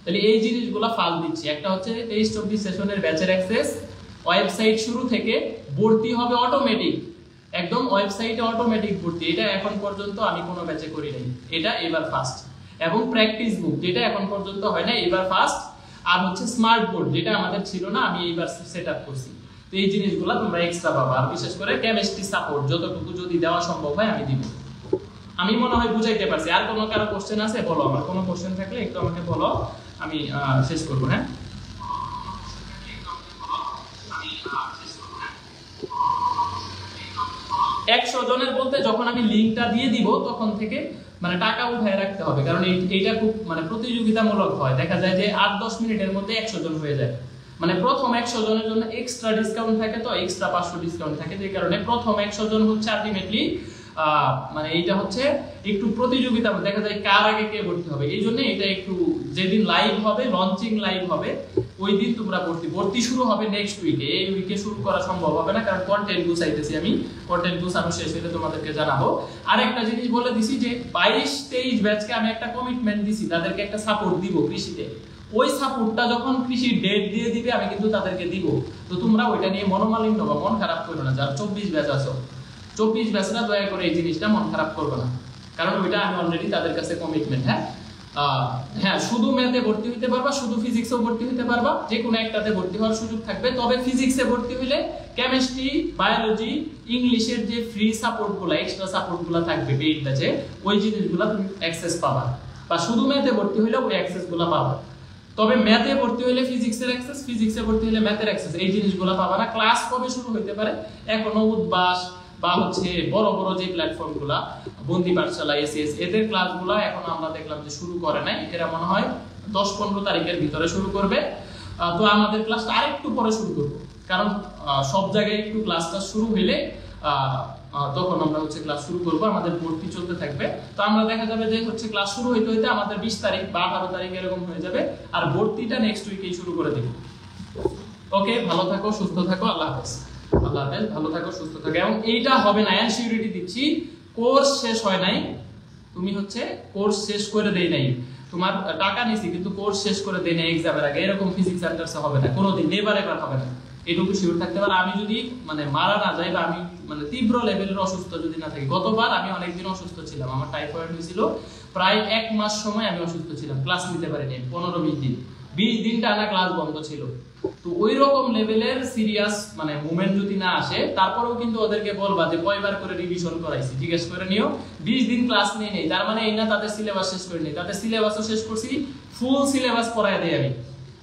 S1: তাহলে এই জিনিসগুলো ফাল দিচ্ছি। একটা হচ্ছে 23-24 সেশনের ব্যাচের অ্যাক্সেস, ওয়েবসাইট শুরু থেকে ভর্তি হবে অটোমেটিক, একদম ওয়েবসাইটে অটোমেটিক ভর্তি, এটা এখন পর্যন্ত আমি কোনো ব্যাচে করি নাই, এটা এবার ফার্স্ট। এবং প্র্যাকটিস বুক, যেটা এখন পর্যন্ত হয় না, এবার ফার্স্ট। আর হচ্ছে স্মার্ট বোর্ড, যেটা আমাদের ছিল না, আমি এইবার সেটআপ করছি। তো এই জিনিসগুলো তোমরা এক্সট্রা পাবা। আর বিশেষ করে কেমিস্ট্রি সাপোর্ট যতটুকু যদি দেওয়া সম্ভব হয় আমি দিব। আমি মনে হয় বুঝাইতে পারছি। আর কোনো কারো কোশ্চেন আছে বলো, আমার কোনো কোশ্চেন থাকলে একটু আমাকে বলো, আমি শেষ করব। হ্যাঁ, 100 জনের বলতে যখন আমি লিংকটা দিয়ে দিব তখন থেকে মানে টাকা উঠায় রাখতে হবে, কারণ এইটা খুব মানে প্রতিযোগিতামূলক হয়। দেখা যায় যে 8-10 মিনিটের মধ্যে 100 জন হয়ে যায়, মানে প্রথম 100 জনের জন্য এক্সট্রা ডিসকাউন্ট থাকে, তো এক্সট্রা 500 ডিসকাউন্ট থাকে, যে কারণে প্রথম 100 জন হচ্ছে আলটিমেটলি মানে এইটা হচ্ছে একটু প্রতিযোগিতা, দেখা যায় কার আগে কে ভর্তি হবে। এই জন্য এটা একটু যেদিন লাইভ হবে, লঞ্চিং লাইভ হবে, ওই দিন তোমরা ভর্তি শুরু হবে নেক্সট উইকে। এই উইকে শুরু করা সম্ভব হবে না, কারণ কন্টেন্ট গুছাইতেছি আমি, কন্টেন্ট গুছানো শেষ হলে তোমাদেরকে জানাবো। আর একটা জিনিস বলে দিছি যে 22-23 ব্যাচকে আমি একটা কমিটমেন্ট দিছি, তাদেরকে একটা সাপোর্ট দিব কৃষিতে। ওই সাপোর্টটা যখন কৃষির ডেট দিয়ে দিবে আমি কিন্তু তাদেরকে দিব। তো তোমরা ওইটা নিয়ে মনোমালিন্য বা মন খারাপ করো না, যারা 24 ব্যাচ আছো, 24 ব্যাচরা দয়া করে এই জিনিসটা মন খারাপ করবে না, কারণ ওইটা আমি অলরেডি তাদের কাছে কমিটমেন্ট। হ্যাঁ, শুধু ম্যাথে ভর্তি হতে পারবা, শুধু ফিজিক্সেও ভর্তি হতে পারবা, যে কোনো একটাতে ভর্তি হওয়ার সুযোগ থাকবে। তবে ফিজিক্সে ভর্তি হলে কেমিস্ট্রি, বায়োলজি, ইংলিশের যে ফ্রি সাপোর্টগুলো, এক্সট্রা সাপোর্টগুলো থাকবে পেইড ব্যাচে, ওই জিনিসগুলো তুমি অ্যাক্সেস পাবা। বা শুধু ম্যাথে ভর্তি হলে ওই অ্যাক্সেসগুলো পাবা। তবে ম্যাথে ভর্তি হলে ফিজিক্সের অ্যাক্সেস, ফিজিক্সে ভর্তি হলে ম্যাথের অ্যাক্সেস, এই জিনিসগুলো পাবা না। ক্লাস কবে শুরু হতে পারে এখনো উদ্বাস বা হচ্ছে বড় বড় যে প্ল্যাটফর্মগুলো, বন্দি পাঠশালা, এসএস, এদের ক্লাসগুলো এখন আমরা দেখলাম যে শুরু করে নাই, এরা মনে হয় 10-15 তারিখের ভিতরে শুরু করবে। তো আমাদের ক্লাসটা আরেকটু পরে শুরু করব, কারণ সব জায়গায় একটু ক্লাসটা শুরু হইলে তখন আমরা হচ্ছে ক্লাস শুরু করব, আমাদের ভর্তি চলতে থাকবে। তো আমরা দেখা যাবে যে হচ্ছে ক্লাস শুরু হইতে হইতে আমাদের 20 তারিখ বা 18 তারিখ এরকম হয়ে যাবে, আর ভর্তিটা নেক্সট উইকেই শুরু করে দেব। ওকে, ভালো থাকো, সুস্থ থাকো, আল্লাহ হাফেজ। আল্লাহ হাফেজ, ভালো থাকো, সুস্থ থাকো। এবং এইটা হবে না, এনসিউরিটি দিচ্ছি, কোর্স শেষ হয় নাই, তুমি হচ্ছে কোর্স শেষ করে দেই নাই, তোমার টাকা নিছি কিন্তু কোর্স শেষ করে দেই নাই এক্সামের আগে, এরকম ফিজিক্স সেন্টারসে হবে না কোনোদিন, নেভার এভার হবে না, এটুকু শিওর থাকতে পারে। আমি যদি মানে মারা না যাই বা আমি মানে তীব্র লেভেলের অসুস্থ যদি না থাকি, গতবার আমি অনেকদিন অসুস্থ ছিলাম, আমার টাইফয়েড হয়েছিল, প্রায় 1 মাস সময় আমি অসুস্থ ছিলাম, ক্লাস নিতে পারিনি, 15-20 দিন, 20 দিন টানা ক্লাস বন্ধ ছিল। তো ওই রকম লেভেলের সিরিয়াস মানে মুভমেন্ট যদি না আসে, তারপরেও কিন্তু ওদেরকে বলবা যে কয়বার করে রিভিশন করাইছি জিজ্ঞেস করে নিও। 20 দিন ক্লাস নেই নেই তার মানে এই না তাদের সিলেবাস শেষ করে নেই, তাদের সিলেবাসও শেষ করছি, ফুল সিলেবাস পড়ায় দেই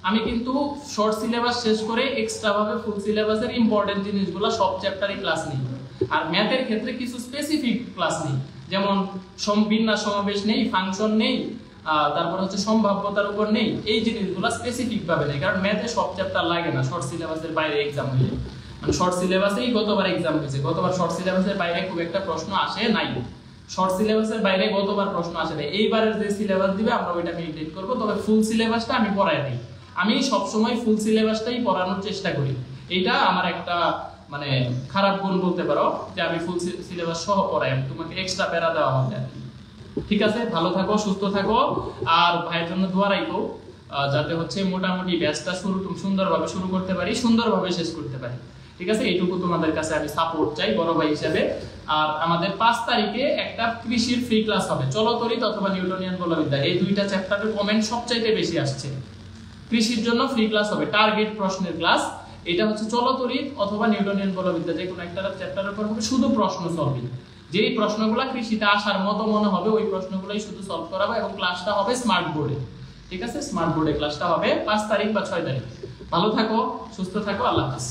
S1: আমি কিন্তু শর্ট সিলেবাস শেষ করে এক্সট্রা ভাবে ফুল সিলেবাসের ইম্পর্টেন্ট জিনিসগুলো সব চ্যাপ্টারে ক্লাস নেই। আর ম্যাথের ক্ষেত্রে কিছু স্পেসিফিক ক্লাস নেই, যেমন বিন্যাস সমাবেশ নেই, ফাংশন নেই, তারপর হচ্ছে সম্ভাব্যতার উপর নেই, এই জিনিসগুলো স্পেসিফিক ভাবে নেই, কারণ ম্যাথে সব চ্যাপ্টার লাগে না শর্ট সিলেবাসের বাইরে এক্সাম হইলে। মানে শর্ট সিলেবাসেই গতবার এক্সাম হয়েছে, গতবার শর্ট সিলেবাসের বাইরে খুব একটা প্রশ্ন আসে নাই, শর্ট সিলেবাসের বাইরে গতবার প্রশ্ন আসে নাই। এইবারের যে সিলেবাস দিবে আমরা ওইটা মেইনটেইন করব, তবে ফুল সিলেবাসটা আমি পড়াই দিই। আমি সব সময় ফুল সিলেবাসটাই পড়ানোর চেষ্টা করি, এইটা আমার একটা মানে খারাপ গুণ বলতে পারো, যে আমি ফুল সিলেবাস সহ পড়াই, তোমাকে এক্সট্রা প্যারা দেওয়া হবে আর কি। ঠিক আছে, ভালো থাকো, সুস্থ থাকো, আর ভাইয়ের জন্য দোয়া রাখো যাতে হচ্ছে মোটামুটি ব্যাচটা সুন্দরভাবে শুরু করতে পারি, সুন্দরভাবে শেষ করতে পারি। ঠিক আছে, এইটুকু তোমাদের কাছে আমি সাপোর্ট চাই বড় ভাই হিসেবে। আর আমাদের 5 তারিখে একটা কৃষির ফ্রি ক্লাস হবে, চলতরিৎ অথবা নিউটনিয়ান বলবিদ্যা, এই দুইটা চ্যাপ্টারের কমেন্ট সবচাইতে বেশি আসছে। কৃষির জন্য ফ্রি ক্লাস হবে, টার্গেট প্রশ্নের ক্লাস। এটা হচ্ছে চলতরিৎ অথবা নিউটনিয়ান বলবিদ্যা, যে কোনো একটা চ্যাপ্টারের উপর হবে শুধু প্রশ্ন সলভিং। যেই প্রশ্নগুলো কৃষিতে আসার মতো মনে হবে ওই প্রশ্নগুলোই শুধু সলভ করাবো, এবং ক্লাসটা হবে স্মার্ট বোর্ডে। ঠিক আছে, স্মার্ট বোর্ডে ক্লাসটা হবে 5 তারিখ বা 6 তারিখ। ভালো থাকো, সুস্থ থাকো, আল্লাহ হাফেজ।